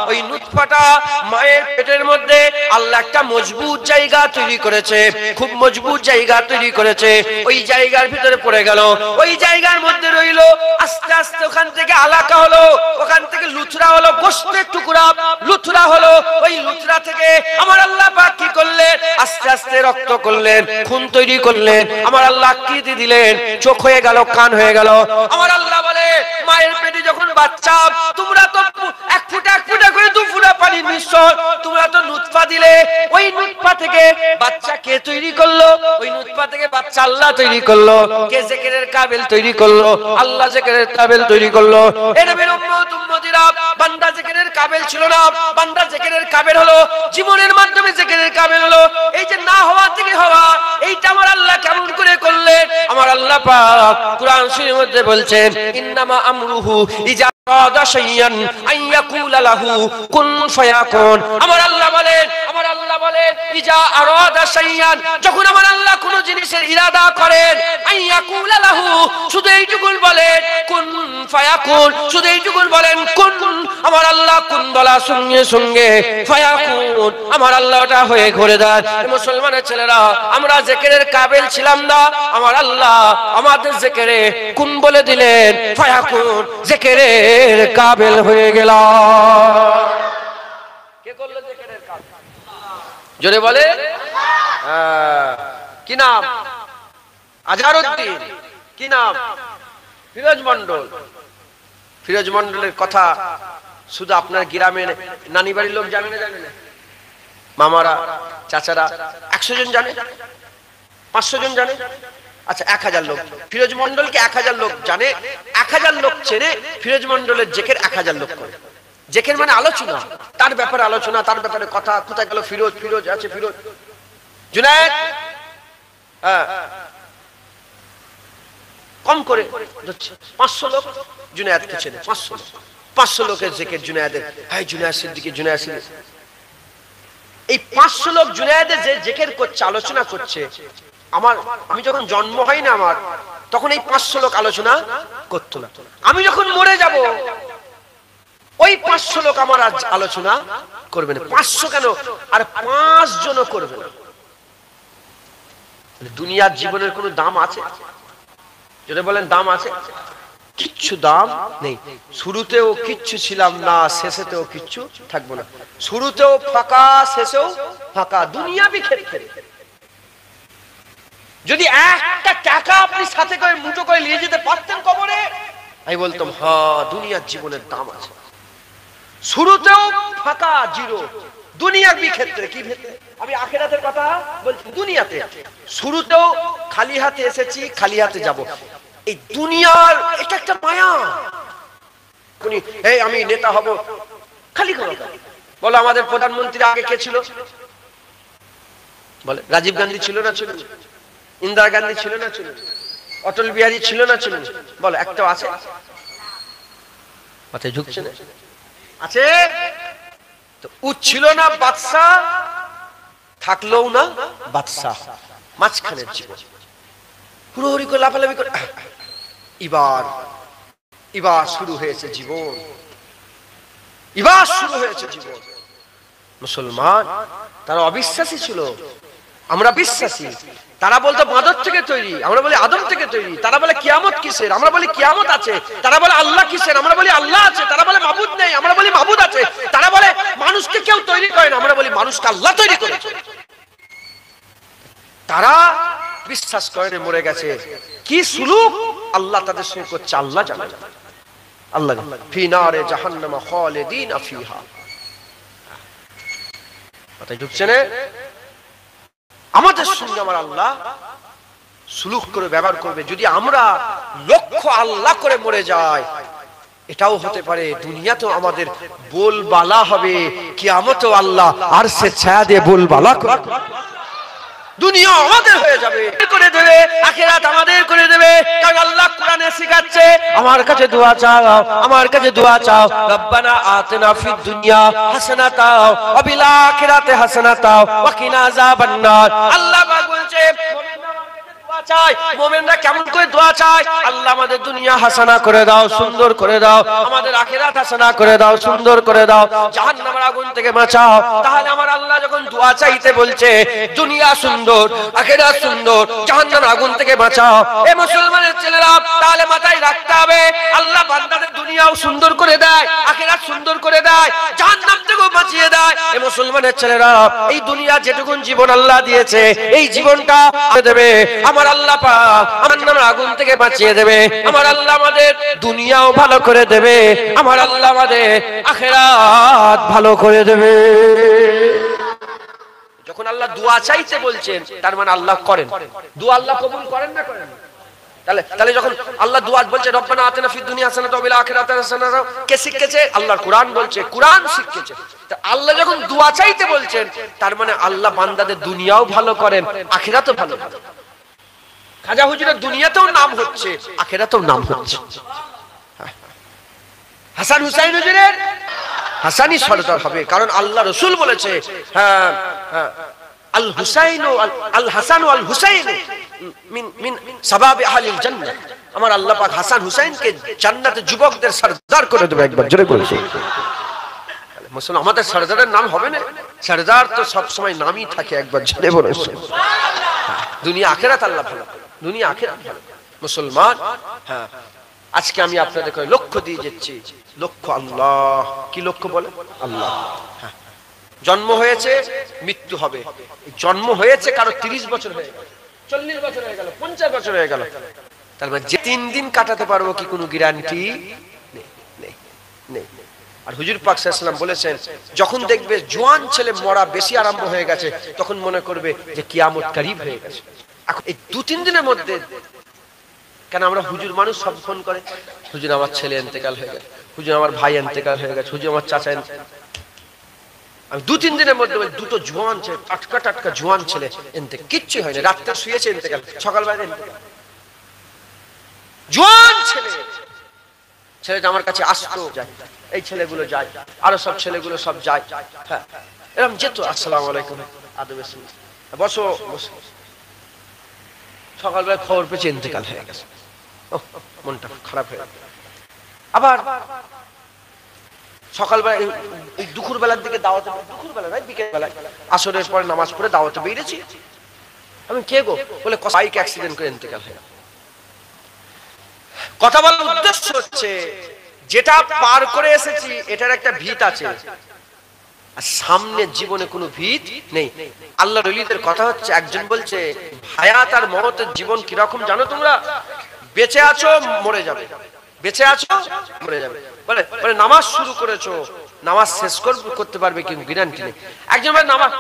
ওই নুতফাটা মায়ের পেটের মধ্যে আল্লাহ একটা মজবুত জায়গা তৈরি করেছে, খুব মজবুত জায়গা তৈরি করেছে। ওই জায়গার ভিতরে পড়ে গেল, ওই জায়গার মধ্যে রইলো। আস্তে আস্তে ওখান থেকে আলাকা হলো, ওখান থেকে লুথরা হলো, গোশতের টুকরা লুথরা হলো। ওই লুথরা থেকে আমার আল্লাহ পাক কি করলেন? আস্তে আস্তে রক্ত করলেন, খুন তৈরি করলেন। আমার আল্লাহ আকৃতি দিলেন, চোখ হয়ে গেল, কান হয়ে গেল। আমার আল্লাহ বলে মায়ের পেটে যখন বাচ্চা, তোমরা তো 1 ফোঁটা 1 ফোঁটা করে 2 ফোঁটা পানির মিশ্রণ, তোমরা তো নুতফা নুতফা দিলে ওই নুতফা থেকে বাচ্চা কে তৈরি করলো? ওই নুতফা থেকে বাচ্চা আল্লাহ তৈরি করলো। কে জিকিরের কাবিল তৈরি করলো? আল্লাহ জিকিরের কাবিল তৈরি করলো। এ নবীর উম্মত উম্মতিরা বান্দা জিকিরের কাবিল ছিল না, বান্দা জিকিরের কাবিল হলো জীবনের মাধ্যমে জিকিরের কাবিল হলো। এই যে না হওয়া থেকে হওয়া, এইটা আমার আল্লাহ কেমন করে করলেন? আমার আল্লাহ পাক কুরআন শরীফের মধ্যে বলছেন, ইন্নামা আমরুহু ইজা আরাদা শাইয়ান আন ইয়াকুলা লাহু কুন ফায়াকুন। আমার আল্লাহ বলেন ইজা আরাদা শাইয়ান, যখন আমার আল্লাহ কোন জিনিসের ইরাদা করেন, আন ইয়াকুলা লাহু, শুধু এইটুকুন বলেন কুন ফায়াকুন, শুধু এইটুকুন বলেন কুন, আমার আল্লাহ কুন বলার সঙ্গে সঙ্গে ফায়াকুন, আমার আল্লাহ ওটা হয়ে ঘুরে দেন। মুসলমানের ছেলেরা, আমরা জিকিরের কাবিল ছিলাম না, আমার আল্লাহ আমাদের জিকিরে কুন বলে দিলেন, ফায়াকুন, জিকিরের কাবিল হয়ে গেল। কে করলো জিকিরের কাবিল? জোরে বলে কি নাম? আজহারউদ্দিন। কি নাম? ফিরোজ মন্ডল। ফিরোজ মন্ডলের কথা শুধু আপনার গ্রামের নানি বাড়ির লোক জানে না? জানে না? মামারা, চাচারা 100 জন জানে? 500 জন জানে? আচ্ছা 1000 লোক। ফিরোজ মন্ডলকে 1000 লোক জানে, 1000 লোক চেনে ফিরোজ মন্ডলের জিকির 1000 লোক করে। জিকির মানে আলোচনা, তার ব্যাপারে আলোচনা, তার ব্যাপারে কথা। কোথায় গেল ফিরোজ? ফিরোজ আছে, ফিরোজ। জুনায়েদ, হ্যাঁ, কম করে 500 লোক জুনায়েদকে চেনে। 500 লোকের জিকির জুনায়েদের। হ্যাঁ, জুনায়েদ সিদ্দিকী, জুনায়েদ সিদ্দিকী। এই 500 লোক জুনায়েদের যে জিকির করছে, আলোচনা করছে, আমি যখন জন্ম হয় না আমার, তখন এই 500 লোক আলোচনা করতো না। আমি যখন মরে যাব, ওই 500 লোক আমার আলোচনা করবে না। 500 কেন, আর 5 জনও করবে না। দুনিয়ার জীবনের কোনো দাম আছে? যদি বলেন দাম আছে? কিচ্ছু দাম নেই। শুরুতেও কিচ্ছু ছিলাম না, শেষেতেও কিচ্ছু থাকবো না। শুরুতেও ফাঁকা, শেষেও ফাঁকা, দুনিয়াবি ক্ষেত্রে। যদি একটা টাকা আপনি সাথে করে মুঠো করে নিয়ে যেতে পারতেন কবরে, আমি বলতাম হ্যাঁ, দুনিয়ার জীবনের দাম আছে। শুরুতেও ফাঁকা, জিরো, দুনিয়াবি ক্ষেত্রে। কি ক্ষেত্রে? আমি আখিরাতের কথা বলছি। দুনিয়াতে শুরুতেও খালি হাতে এসেছি, খালি হাতে যাব। এই দুনিয়ার এটা একটা মায়া। এই আমি নেতা হব, খালি কথা বলো। আমাদের প্রধানমন্ত্রী আগে কে ছিল? বলে রাজীব গান্ধী ছিল না? ছিল। ইন্দিরা গান্ধী ছিল না? ছিল। অটল বিহারী ছিল না? ছিল। বলো একটাও আছে? মাথায় ঢুকছে না? আছে তো। ও ছিল না বাদশাহ, থাকলেও না বাদশাহ, মাঝখানের জীবন। হুড়োহুড়ি করে লাফালাফি করে এবার শুরু হয়েছে জীবন, এবার শুরু হয়েছে জীবন। মুসলমান তারা অবিশ্বাসী ছিল, আমরা বিশ্বাসী। তারা বলতো বাঁদর থেকে তৈরি, আমরা বলি আদম থেকে তৈরি। তারা বলে কিয়ামত কিসের, আমরা বলি কিয়ামত আছে। তারা বলে আল্লাহ কিসের, আমরা বলি আল্লাহ আছে। তারা বলে মাবুদ নেই, আমরা বলি মাবুদ আছে। তারা বলে মানুষকে কেউ তৈরি করে না, আমরা বলি মানুষকে আল্লাহ তৈরি করেছে। তারা বিশ্বাস করে মরে গেছে। কি সুলুক আল্লাহ তাদের সঙ্গে করছে আল্লাহ জানে। আল্লাহ ফি নারে জাহান্নাম খালিদিন ফিহা। মাথায় ঢুকছে না? আমাদের সঙ্গে আমার আল্লাহ সুলুক করে ব্যবহার করবে। যদি আমরা লক্ষ্য আল্লাহ করে মরে যাই, এটাও হতে পারে দুনিয়াতেও আমাদের বলবালা হবে, কিয়ামতেও আল্লাহ আরশে ছায়া দিয়ে বলবালা করবে। দুনিয়া আমাদের হয়ে যাবে, করে দেবে, আখিরাত আমাদের করে দেবে। কারণ আল্লাহ কোরআনে শিখাচ্ছে, আমার কাছে দোয়া চাও, আমার কাছে দোয়া চাও, রব্বানা আতিনা ফিদ দুনিয়া হাসানাতাও ওয়া ফিল আখিরাতি হাসানাতাও ওয়া কিনা আযাবান নার। আল্লাহ পাক বলছে চাই, মুমিনরা কেমন করে দোয়া চায়? আল্লাহ আমাদের দুনিয়া হাসানা করে দাও, সুন্দর করে দাও, আমাদের আখিরাত হাসানা করে দাও, সুন্দর করে দাও, জাহান্নামের আগুন থেকে বাঁচাও। তাহলে আমার আল্লাহ যখন দোয়া চাইতে বলছে দুনিয়া সুন্দর, আখিরাত সুন্দর, জাহান্নামের আগুন থেকে বাঁচাও, এ মুসলমানের ছেলেরা তাহলে মাথায় রাখতে হবে, আল্লাহ বান্দাদের দুনিয়াও সুন্দর করে দেয়, আখিরাত সুন্দর করে দেয়, জাহান্নাম থেকেও বাঁচিয়ে দেয়। এ মুসলমানের ছেলেরা এই দুনিয়া যেটুকুন জীবন আল্লাহ দিয়েছে, এই জীবনটা দেবে আমার আল্লাহ পাক, আমার নাম আগুন থেকে বাঁচিয়ে দেবে। আমার আল্লাহ আমাদের দুনিয়াও ভালো করে দেবে, আমার আল্লাহ আমাদের আখিরাত ভালো করে দেবে। যখন আল্লাহ দোয়া চাইতে বলছেন তার মানে আল্লাহ করেন। দোয়া আল্লাহ কবুল করেন না করেন? তাহলে যখন আল্লাহ দোয়া বলছে রব্বানা আতিনা ফিদ দুনিয়া হাসানাতাও ওয়া ফিল আখিরাতি হাসানাতাও, কে শিখেছে? আল্লাহর কোরআন বলছে, কোরআন শিখেছে। আল্লাহ যখন দোয়া চাইতে বলছেন তার মানে আল্লাহ বান্দাদের দুনিয়াও ভালো করেন, আখিরাতও ভালো করেন। খাজা হুজুরের দুনিয়াতেও নাম হচ্ছে, আখিরাতেও নাম হচ্ছে। হাসান হুসাইন হুজুরের হাসানি সরদার হবে, কারণ আল্লাহ রাসূল বলেছে হ্যাঁ আল হুসাইন আল হাসান ওয়াল হুসাইন মিন মিন শাবাব আহলিল জান্নাহ। আমার আল্লাহ পাক হাসান হুসাইনকে জান্নাতের যুবকদের সরদার করে দেবে। একবার জোরে বলছে মুসলমান, আমাদের সরদারের নাম হবে না? সরদার তো সব সময় নামই থাকে। একবার জোরে বলছে দুনিয়া আখিরাত আল্লাহ ভালো, দুনিয়া আখিরাত ভালো। মুসলমান হ্যাঁ, আজকে আমি আপনাদেরকে লক্ষ্য দিয়ে যাচ্ছি, লক্ষ্য আল্লাহ। কি লক্ষ্য বলে? আল্লাহ। হ্যাঁ, জন্ম হয়েছে, মৃত্যু হবে। জন্ম হয়েছে কারো 30 বছর হয়ে গেল, 40 বছর হয়ে গেল, 50 বছর হয়ে গেল, তার মানে যে 3 দিন কাটাতে পারবো কি কোনো গ্যারান্টি নেই। আর হুজুর পাক সাল্লাল্লাহু আলাইহি ওয়াসাল্লাম বলেছেন যখন দেখবে জওয়ান ছেলে মরা বেশি আরম্ভ হয়ে গেছে তখন মনে করবে যে কিয়ামত করিব হয়ে গেছে। এখন এই 2-3 দিনের মধ্যে, কেন আমরা হুজুর মানুষ সব ফোন করে, হুজুর আমার ছেলে ইন্তেকাল হয়ে গেছে, হুজুর আমার ভাই ইন্তেকাল হয়ে গেছে, হুজুর আমার চাচা। আমি 2-3 দিনের মধ্যে দুটো জওয়ান ছেলে, টাটকা জওয়ান ছেলে ইন্তেকাল, কিচ্ছু হয়নি, রাতে শুয়েছে ইন্তেকাল, সকালবেলা ইন্তেকাল। জওয়ান ছেলেটা আমার কাছে আসতো, যায়, এই ছেলেগুলো যায়, আরো সব ছেলেগুলো সব যায়। হ্যাঁ, এরকম যেত, আসসালামু আলাইকুম, আদবে বসো বসো। সকালবেলা খবর পেয়েছে ইন্তেকাল হয়ে গেছে, মনটা খারাপ হয়ে গেল। আবার সকালবেলা এই দুপুর বেলার দিকে দাওয়াতে, দুপুর বেলা নয় বিকেল বেলায় আসরের পরে নামাজ পড়ে দাওয়াতে বেরিয়েছি। আমি কে গো? বলে বাইক অ্যাক্সিডেন্ট করে ইন্তেকাল হয়ে গেল। কথা বলার উদ্দেশ্য হচ্ছে যেটা পার করে এসেছি এটার একটা ভিত আছে, আর সামনের জীবনে কোনো ভিত নেই। আল্লাহর ওলিদের কথা হচ্ছে, একজন বলছে হায়াত আর মওতের জীবন কিরকম জানো তোমরা? বেঁচে আছো মরে যাবে, বেঁচে আছো মরে যাবে। বলে নামাজ শুরু করেছো, নামাজ শেষ করতে পারবে কিন্তু গ্যারান্টি নেই। একজন বলে নামাজ,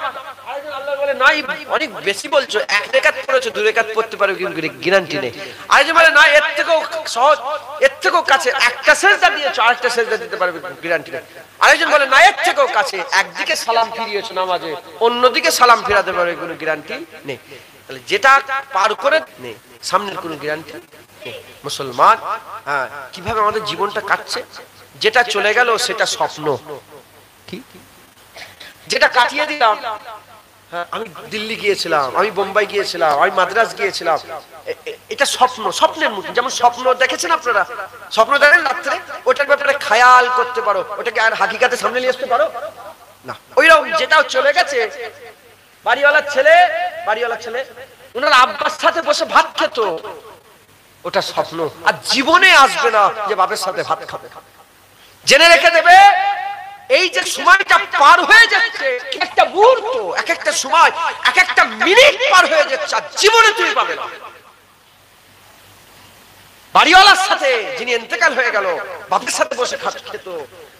আরেকজন আল্লাহ বলে নাই অনেক বেশি বলছো, 1 রাকাত পড়েছো 2 রাকাত পড়তে পারবে কিন্তু গ্যারান্টি নেই। আরেকজন বলে না এর থেকেও সহজ, এর থেকেও কাছে, একটা সেজদা দিয়েছো আরেকটা সেজদা দিতে পারবে গ্যারান্টি নেই। আরেকজন বলে না এর থেকেও কাছে, একদিকে সালাম ফিরিয়েছো নামাজে অন্যদিকে সালাম ফিরাতে পারবে কোনো গ্যারান্টি নেই। তাহলে যেটা পার করে নেই সামনের কোনো গ্যারান্টি নেই। মুসলমান হ্যাঁ, কিভাবে আমাদের জীবনটা কাটছে? যেটা চলে গেল সেটা স্বপ্ন, কি যেটা কাটিয়ে দিলাম। হ্যাঁ, আমি দিল্লি গিয়েছিলাম, আমি বোম্বাই গিয়েছিলাম, আমি মাদ্রাজ গিয়েছিলাম, এটা স্বপ্ন, স্বপ্নের মতো। যেমন স্বপ্ন দেখেছেন আপনারা, স্বপ্ন দেখেন রাত্রে, ওটার ব্যাপারে খেয়াল করতে পারো, ওটাকে আর হাকিকাতে সামনে নিয়ে আসতে পারো না। ওইরকম যেটাও চলে গেছে, বাড়িওয়ালার ছেলে ওনার আব্বার সাথে বসে ভাত খেত, ওটা স্বপ্ন, আর জীবনে আসবে না যে বাপের সাথে ভাত খাবে। জেনে রেখে দেবে এই যে সময়টা পার হয়ে যাচ্ছে, একটা মুহূর্ত, এক একটা সময়, এক একটা মিনিট পার হয়ে যাচ্ছে, জীবনে তুমি পাবে না। বাড়িওয়ালার সাথে যিনি ইন্তেকাল হয়ে গেল, বাপের সাথে বসে খেত,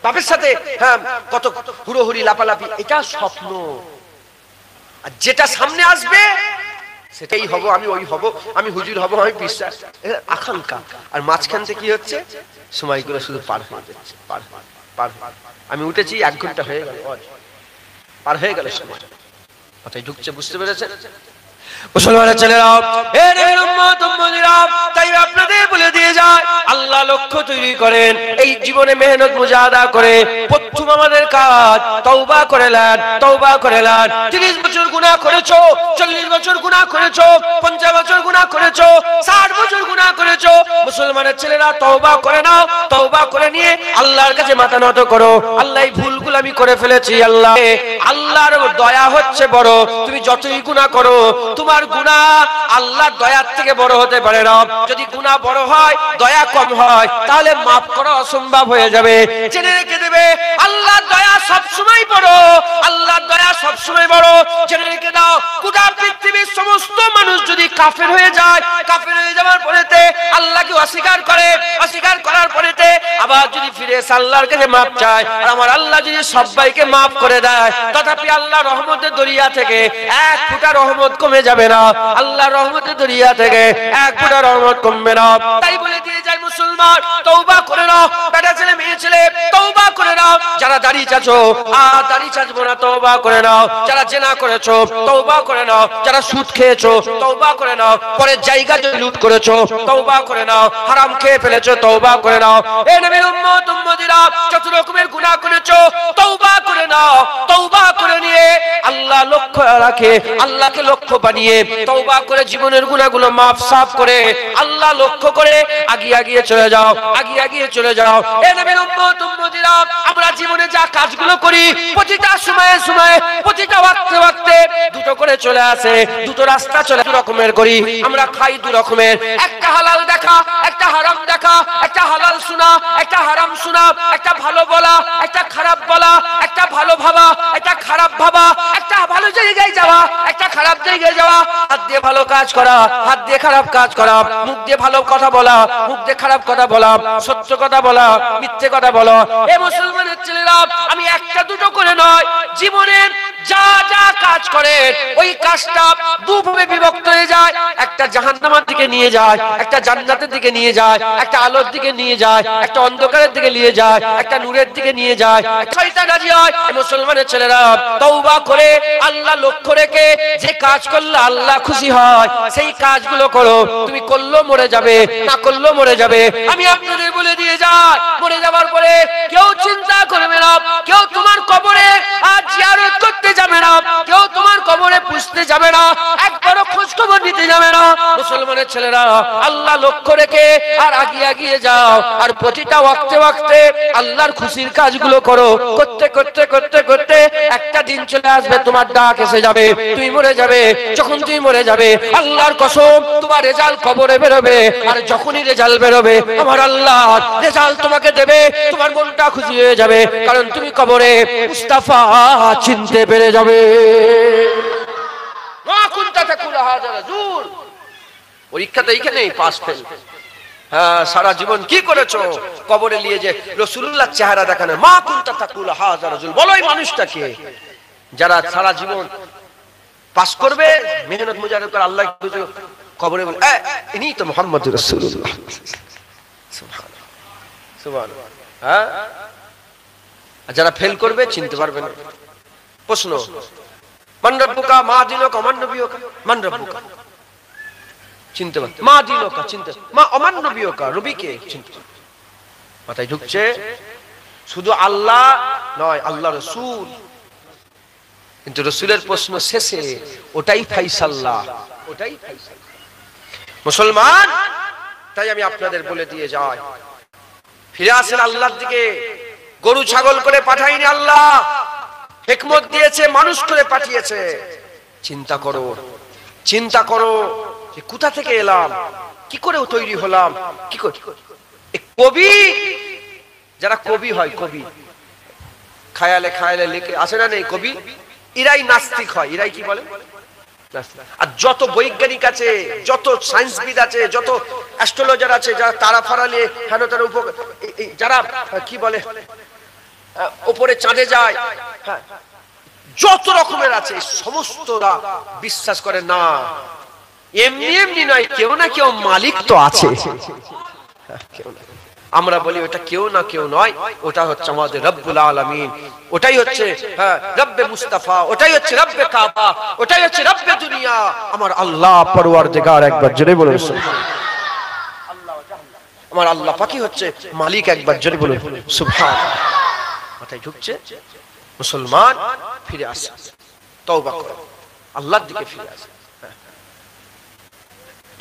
বাপের সাথে হ্যাঁ কত হুড়োহুড়ি লাপালাপি, এটা স্বপ্ন। আর যেটা সামনে আসবে সেটাই হব, আমি ওই হব, আমি হুজুর হব, আমি বিশ্বাস, আকাঙ্ক্ষা। আর মাঝখান থেকে কি হচ্ছে? সময়গুলো শুধু পার হয়ে যাচ্ছে, পার। আমি উঠেছি 1 ঘন্টা হয়ে গেল, পার হয়ে গেল সময়। কথাই ঢুকছে, বুঝতে পেরেছেন মুসলমানের ছেলেরা? তাই আপনাদের বলে দিয়ে যায়, আল্লাহ লক্ষ্য তৈরি করেন, এই জীবনে মেহনত মুজাহাদা করে প্রথম আমাদের কাজ তওবা করে নেন, তওবা করে নেন। 30 বছর গুনাহ করেছো, 40 বছর গুনাহ করেছো, 50 বছর গুনাহ করেছো, 60 বছর গুনাহ করেছো, মুসলমানের ছেলেরা তওবা করে নাও। তওবা করে নিয়ে আল্লাহর কাছে মাথা নত করো, আল্লাহ এই ভুলগুলো আমি করে ফেলেছি, আল্লাহর দয়া হচ্ছে বড়। তুমি যতই গুনাহ করো তোমার গুনাহ আল্লাহর দয়ার থেকে বড় হতে পারে না। যদি গুনাহ বড় হয়, দয়া কম হয়, তাহলে মাফ করা অসম্ভব হয়ে যাবে। জেনে রেখে দেবে আল্লাহর দয়া সব সময় বড়, আল্লাহর দয়া সব সময় বড়। জেনে রেখে দাও গোটা পৃথিবীর সমস্ত মানুষ যদি কাফের হয়ে যায়, কাফের হয়ে যাওয়ার পরেতে আল্লাহকে অস্বীকার করে, অস্বীকার করার পরেতে আবার যদি ফিরে এসে আল্লাহর কাছে মাপ চায়, আর আমার আল্লাহ যদি সবাইকে মাফ করে দেয়, তথাপি আল্লাহ রহমতের দরিয়া থেকে এক ফোঁটা রহমত কমে যাবে না। আল্লাহ রহমতের দরিয়া থেকে এক ফোঁটা রহমত কমবে না। তাই বলে দিয়ে যায় মুসলমান, তওবা করে নাও, বেটা ছেলে মেয়ে ছেলে তওবা করে নাও। যারা দাড়ি চাচো আর দাড়ি চাচবো না, তওবা করে নাও। যারা জেনা করেছো তওবা করে নাও। যারা সুদ খেয়েছো তওবা করে নাও। পরের জায়গা যদি লুট করেছো তওবা করে নাও। হারাম খেয়ে ফেলেছো তওবা করে নাও। এ নবীর উম্মত উম্মতিরা, যত রকমের গুনাহ করেছো তওবা করে নাও। তওবা করে নিয়ে আল্লাহ লক্ষ্য রাখে, আল্লাহকে লক্ষ্য বানিয়ে তওবা করে জীবনের গুনাহগুলো মাফ সাফ করে আল্লাহ লক্ষ্য করে আগিয়ে আগিয়ে চলে যাও, আগিয়ে আগিয়ে চলে যাও। এ নবীর উম্মত উম্মতিরা, আমরা জীবনে যা কাজগুলো করি প্রতিটা সময়ে সময়ে প্রতিটা ওয়াক্তে ওয়াক্তে দুটো করে চলে আসে, দুটো রাস্তা চলে, দু রকমের করি আমরা। খাই দু রকমের, একটা হালাল দেখা, একটা হারাম দেখা, একটা হালাল শোনা, একটা হারাম শোনা, একটা ভালো বলা, একটা খারাপ বলা, একটা ভালো ভাবা, একটা খারাপ ভাবা, একটা ভালো জায়গায় যাওয়া, একটা খারাপ জায়গায় যাওয়া। হাত দিয়ে ভালো কাজ করা, হাত দিয়ে খারাপ কাজ করা, মুখ দিয়ে ভালো কথা বলা, মুখ দিয়ে খারাপ কথা বলা, সত্য কথা বলা, মিথ্যে কথা বলা। এ মুসলমানের ছেলেরা, আমি একটা দুটো করে নয়, জীবনের যা যা কাজ করে ওই কাজটা দুভাবে বিভক্ত হয়ে যায়। একটা জাহান্নামের দিকে নিয়ে যায়, একটা জান্নাতের দিকে নিয়ে যায়, একটা আলোর দিকে নিয়ে যায়, একটা অন্ধকারের দিকে নিয়ে যায়, একটা নূরের দিকে নিয়ে যায়। শয়তান রাজি হয়। মুসলমানের ছেলেরা, তওবা করে আল্লাহ লক্ষ্য রেখে যে কাজ করলে আল্লাহ খুশি হয় সেই কাজগুলো করো। তুমি করলেও মরে যাবে, না করলেও মরে যাবে। আমি আপনাদের বলে দিয়ে যাই, মরে যাওয়ার পরে কেউ চিন্তা করবে না, কেউ তোমার কবরে আর জিয়ারত করতে যাবে না, কেউ তোমার কবরে পুষতে যাবে না, একবারও খোঁজ খবর নিতে যাবে না। মুসলমানের ছেলেরা, আল্লাহ লক্ষ্য রেখে আর আগিয়ে আগিয়ে যাও, আর প্রতিটা ওয়াক্তে ওয়াক্তে আল্লাহর খুশির কাজগুলো করো। করতে করতে করতে করতে একটা দিন চলে আসবে, তোমার ডাক এসে যাবে, তুমি মরে যাবে। যখন তুমি মরে যাবে, আল্লাহর কসম, তোমার রেজাল্ট কবরে বেরোবে। আর যখনই রেজাল্ট বেরোবে, আমার আল্লাহ রেজাল্ট তোমাকে দেবে, তোমার মনটা খুশি হয়ে যাবে, কারণ তুমি কবরে মুস্তাফা চিনতে পেরে যাবে। পরীক্ষাতে এইখানেই পাস ফেল। হ্যাঁ, সারা জীবন কি করেছো? কবরে নিয়ে যে রাসূলুল্লাহ চেহারা দেখানো, মা কুনতা তাকুল হাযা রাজুল। বলো এই মানুষটাকে, যারা সারা জীবন পাস করবে, মেহনত মুজাহিদ করে আল্লাহ কবরে বলে ইনি তো মুহাম্মদুর রাসূলুল্লাহ। সুবহানাল্লাহ, সুবহানাল্লাহ। হ্যাঁ, যারা ফেল করবে চিনতে পারবে না। প্রশ্ন, মান রাব্বুকা, মা দিনুকা, মান নবিয়ুকা, মান রাব্বুকা চিনতে পারবে, মা দিনুকা চিনতে, মা অমান নবিয়ুকা, নবীকে চিনতে মাথায় ঢুকছে। শুধু আল্লাহ নয়, আল্লাহ রাসূল। কিন্তু রাসূলের প্রশ্ন শেষে ওটাই ফাইসাল্লাহ, ওটাই ফাইসাল্লাহ। মুসলমান, তাই আমি আপনাদের বলে দিয়ে যাই, ফিরে আসেন আল্লাহর দিকে। গরু ছাগল করে পাঠায়নি আল্লাহ, হিকমত দিয়েছে, মানুষ করে পাঠিয়েছে। চিন্তা করো, চিন্তা করো যে কোথা থেকে এলাম, কি করে তৈরি হলাম, কি করে। কবি, যারা কবি হয়, কবি খায়ালে খায়ালে লিখে আসে না, নেই কবি, এরাই নাস্তিক হয়। এরাই কি বলে? আর যত বৈজ্ঞানিক আছে, যত সায়েন্সবিদ আছে, যত অ্যাস্ট্রোলজার আছে, যারা তারা ফারালে হেন তারা যারা কি বলে উপরে চাঁদে যায়, হ্যাঁ, যত রকমের আছে, সমস্তরা বিশ্বাস করে না এমনি এমনি নয়, কেউ না কেউ মালিক তো আছে। আমরা বলি ওটা কেউ না কেউ নয়, ওটা হচ্ছে আমাদের রব্বুল আলামিন, ওটাই হচ্ছে রব্বে মুস্তাফা, ওটাই হচ্ছে রব্বে কাবা, ওটাই হচ্ছে রব্বে দুনিয়া, আমার আল্লাহ পরওয়ারদিগার। একবার জোরে বলুন সুবহানাল্লাহ। আমার আল্লাহ পাকই হচ্ছে মালিক, একবার জোরে বলুন সুবহানাল্লাহ। মাথায় ঢুকছে? মুসলমান, ফিরে আসে, তওবা করো, আল্লাহর দিকে ফিরে আসে।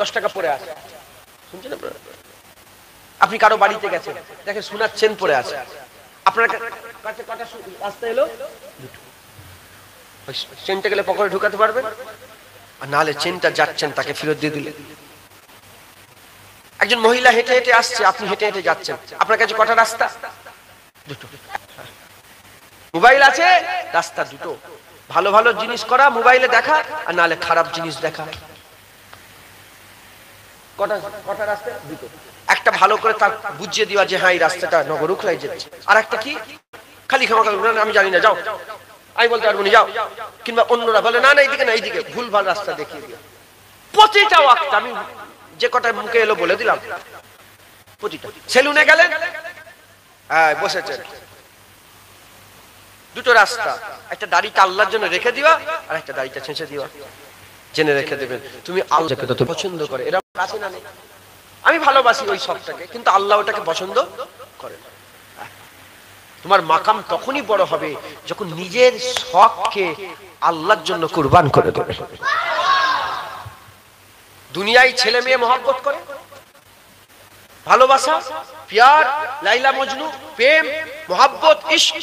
10 টাকা পড়ে আসে, শুনছেন আপনারা? আপনি কারো বাড়িতে গেছেন, দেখে সোনার চেন পড়ে আছে, আপনার কাছে কটা রাস্তা এলো? দুটো। চেনটা গেলে পকেটে ঢুকাতে পারবেন, আর নাহলে চেনটা যাচ্ছেন তাকে ফেরত দিয়ে দিলে। একজন মহিলা হেঁটে হেঁটে আসছে, আপনি হেঁটে হেঁটে যাচ্ছেন, আপনার কাছে কটা রাস্তা? দুটো। মোবাইল আছে, রাস্তা দুটো। ভালো ভালো জিনিস করা, মোবাইলে দেখা, আর নালে খারাপ জিনিস দেখা। কটা রাস্তা? দুটো। একটা ভালো করে তার বুঝিয়ে দেওয়া যে হ্যাঁ এই রাস্তাটা নগরুখলাই যাচ্ছে, আর একটা কি খালি খামাখা আমি জানি না, যাও, আমি বলতে পারবো না, যাও। কিংবা অন্যরা বলে না না এইদিকে না, এইদিকে, ভুল ভাল রাস্তা দেখিয়ে দিও। প্রতিটা ওয়াক্ত আমি যে কটা মুখে এলো বলে দিলাম। প্রতিটা সেলুনে গেলেন, হ্যাঁ বসেছেন, দুটো রাস্তা, একটা দাড়িটা আল্লাহর জন্য রেখে দিবা, আর একটা দাড়িটা ছেঁচে দিবা। জেনে রেখে দেবেন তুমি আল্লাহকে তত পছন্দ করে, এরা আছে না? আমি ভালোবাসি ওই সবটাকে, কিন্তু আল্লাহ ওটাকে পছন্দ করে না। তোমার মাকাম তখনই বড় হবে যখন নিজের শখকে আল্লাহর জন্য কুরবান করে দেবে। দুনিয়ায় ছেলে মেয়ে মহব্বত করে, ভালোবাসা, প্যার, লাইলা মজনু, প্রেম, মহব্বত, ইশক,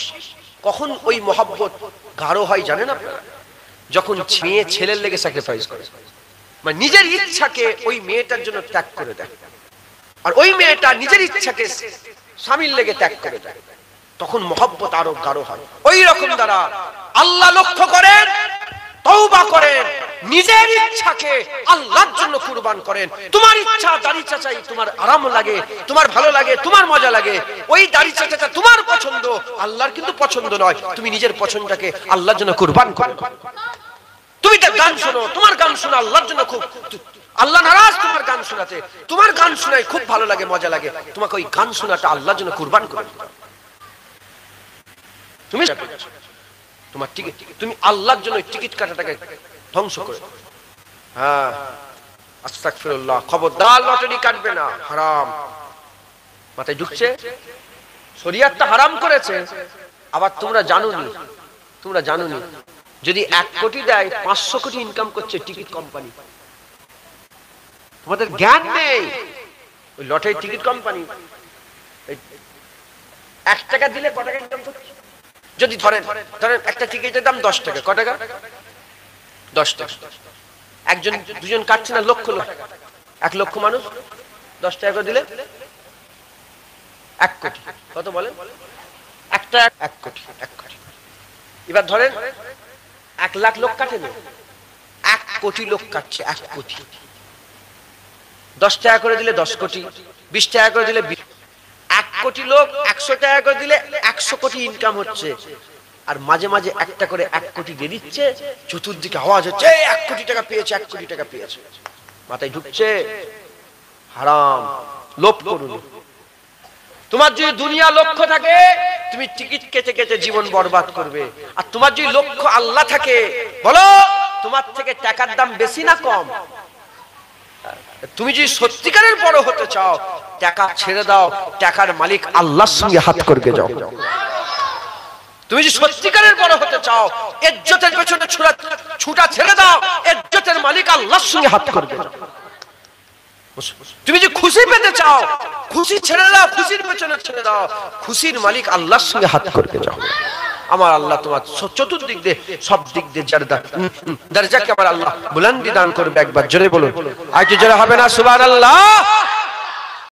কখন ওই মহব্বত গাঢ় হয় জানেন আপনারা? যখন মেয়ে ছেলের লেগে স্যাক্রিফাইস করে, মানে নিজের ইচ্ছাকে ওই মেয়েটার জন্য ত্যাগ করে দেয়, আর ওই মেয়েটা নিজের ইচ্ছাকে স্বামীর লেগে ত্যাগ করে দেয়, তখন মহব্বত আরো গাঢ় হয়। ওই রকম দ্বারা আল্লাহ লক্ষ্য করেন, তওবা করেন, নিজের ইচ্ছাকে আল্লাহর জন্য কুরবান করেন। তোমার ইচ্ছা দাড়ি চাচাই তোমার আরাম লাগে, তোমার ভালো লাগে, তোমার মজা লাগে, ওই দাড়ি চাচাটা তোমার পছন্দ, আল্লাহর কিন্তু পছন্দ নয়। তুমি নিজের পছন্দটাকে আল্লাহর জন্য কুরবান করো। তুমি তো গান শোনো, তোমার গান শোনা আল্লাহর জন্য খুব, আল্লাহ নারাজ তোমার গান শোনাতে, তোমার গান শোনায় খুব ভালো লাগে, মজা লাগে, তোমাকে ওই গান শোনাটা আল্লাহর জন্য কুরবান করে তুমি তোমার টিকিট, তুমি আল্লাহর জন্য টিকিট কাটাটাকে ধ্বংস করে। হ্যাঁ আস্তাগফিরুল্লাহ, খবরদার লটারি কাটবে না, হারাম। মাথায় ঢুকছে? শরীয়তটা হারাম করেছে। আবার তোমরা জানোনি যদি 1 কোটি দেয় 500 কোটি ইনকাম করছে টিকিট কোম্পানি। তোমাদের জ্ঞান নেই। ওই লটারি টিকিট কোম্পানি 1 টাকা দিলে কত টাকা ইনকাম করছে? যদি ধরেন একটা টিকিটের দাম 10 টাকা, কত টাকা? 10 টাকা। একজন দুজন কাটছে না, লক্ষ 1 লক্ষ মানুষ 10 টাকা করে দিলে 1 কোটি। কত বলেন? একটা 1 কোটি। এবার ধরেন 1 লাখ লোক কাটে না, 1 কোটি লোক কাটছে, 1 কোটি। 10 টাকা করে দিলে 10 কোটি, 20 টাকা করে দিলে 1 কোটি লোক 100 টাকা করে দিলে 100 কোটি ইনকাম হচ্ছে। আর মাঝে মাঝে একটা করে 1 কোটি দিয়ে দিচ্ছে, চতুর্দিকে আওয়াজ হচ্ছে 1 কোটি টাকা পেয়েছে, 1 কোটি টাকা পেয়েছে। মাথায় ঢুকছে? হারাম। লোভ করুন। তোমার যদি দুনিয়া লক্ষ্য থাকে তুমি টিকিট কেটে কেটে জীবন বরবাদ করবে। আর তোমার যদি লক্ষ্য আল্লাহ থাকে, বলো তোমার থেকে টাকার দাম বেশি না কম? তুমি যদি সত্যিকারের বড় হতে চাও, টাকা ছেড়ে দাও, টাকার মালিক আল্লাহর সঙ্গে হাত করবে যাও। তুমি যদি সত্যিকারের বড় হতে চাও, ইজ্জতের পেছনে ছুটা ছেড়ে দাও, ইজ্জতের মালিক আল্লাহর সঙ্গে হাত করবে যাও। তুমি যদি খুশি পেতে চাও, খুশি ছেড়ে দাও, খুশির পেছনে ছেড়ে দাও, খুশির মালিক আল্লাহর সঙ্গে হাত করবে যাও। আমার আল্লাহ তোমার চতুর্দিক দিয়ে, সব দিক দিয়ে দরজাকে আমার আল্লাহ বুলন্দি দান করবে। একবার জোরে বলুন, আর কি জোরে হবে না সুবহানাল্লাহ?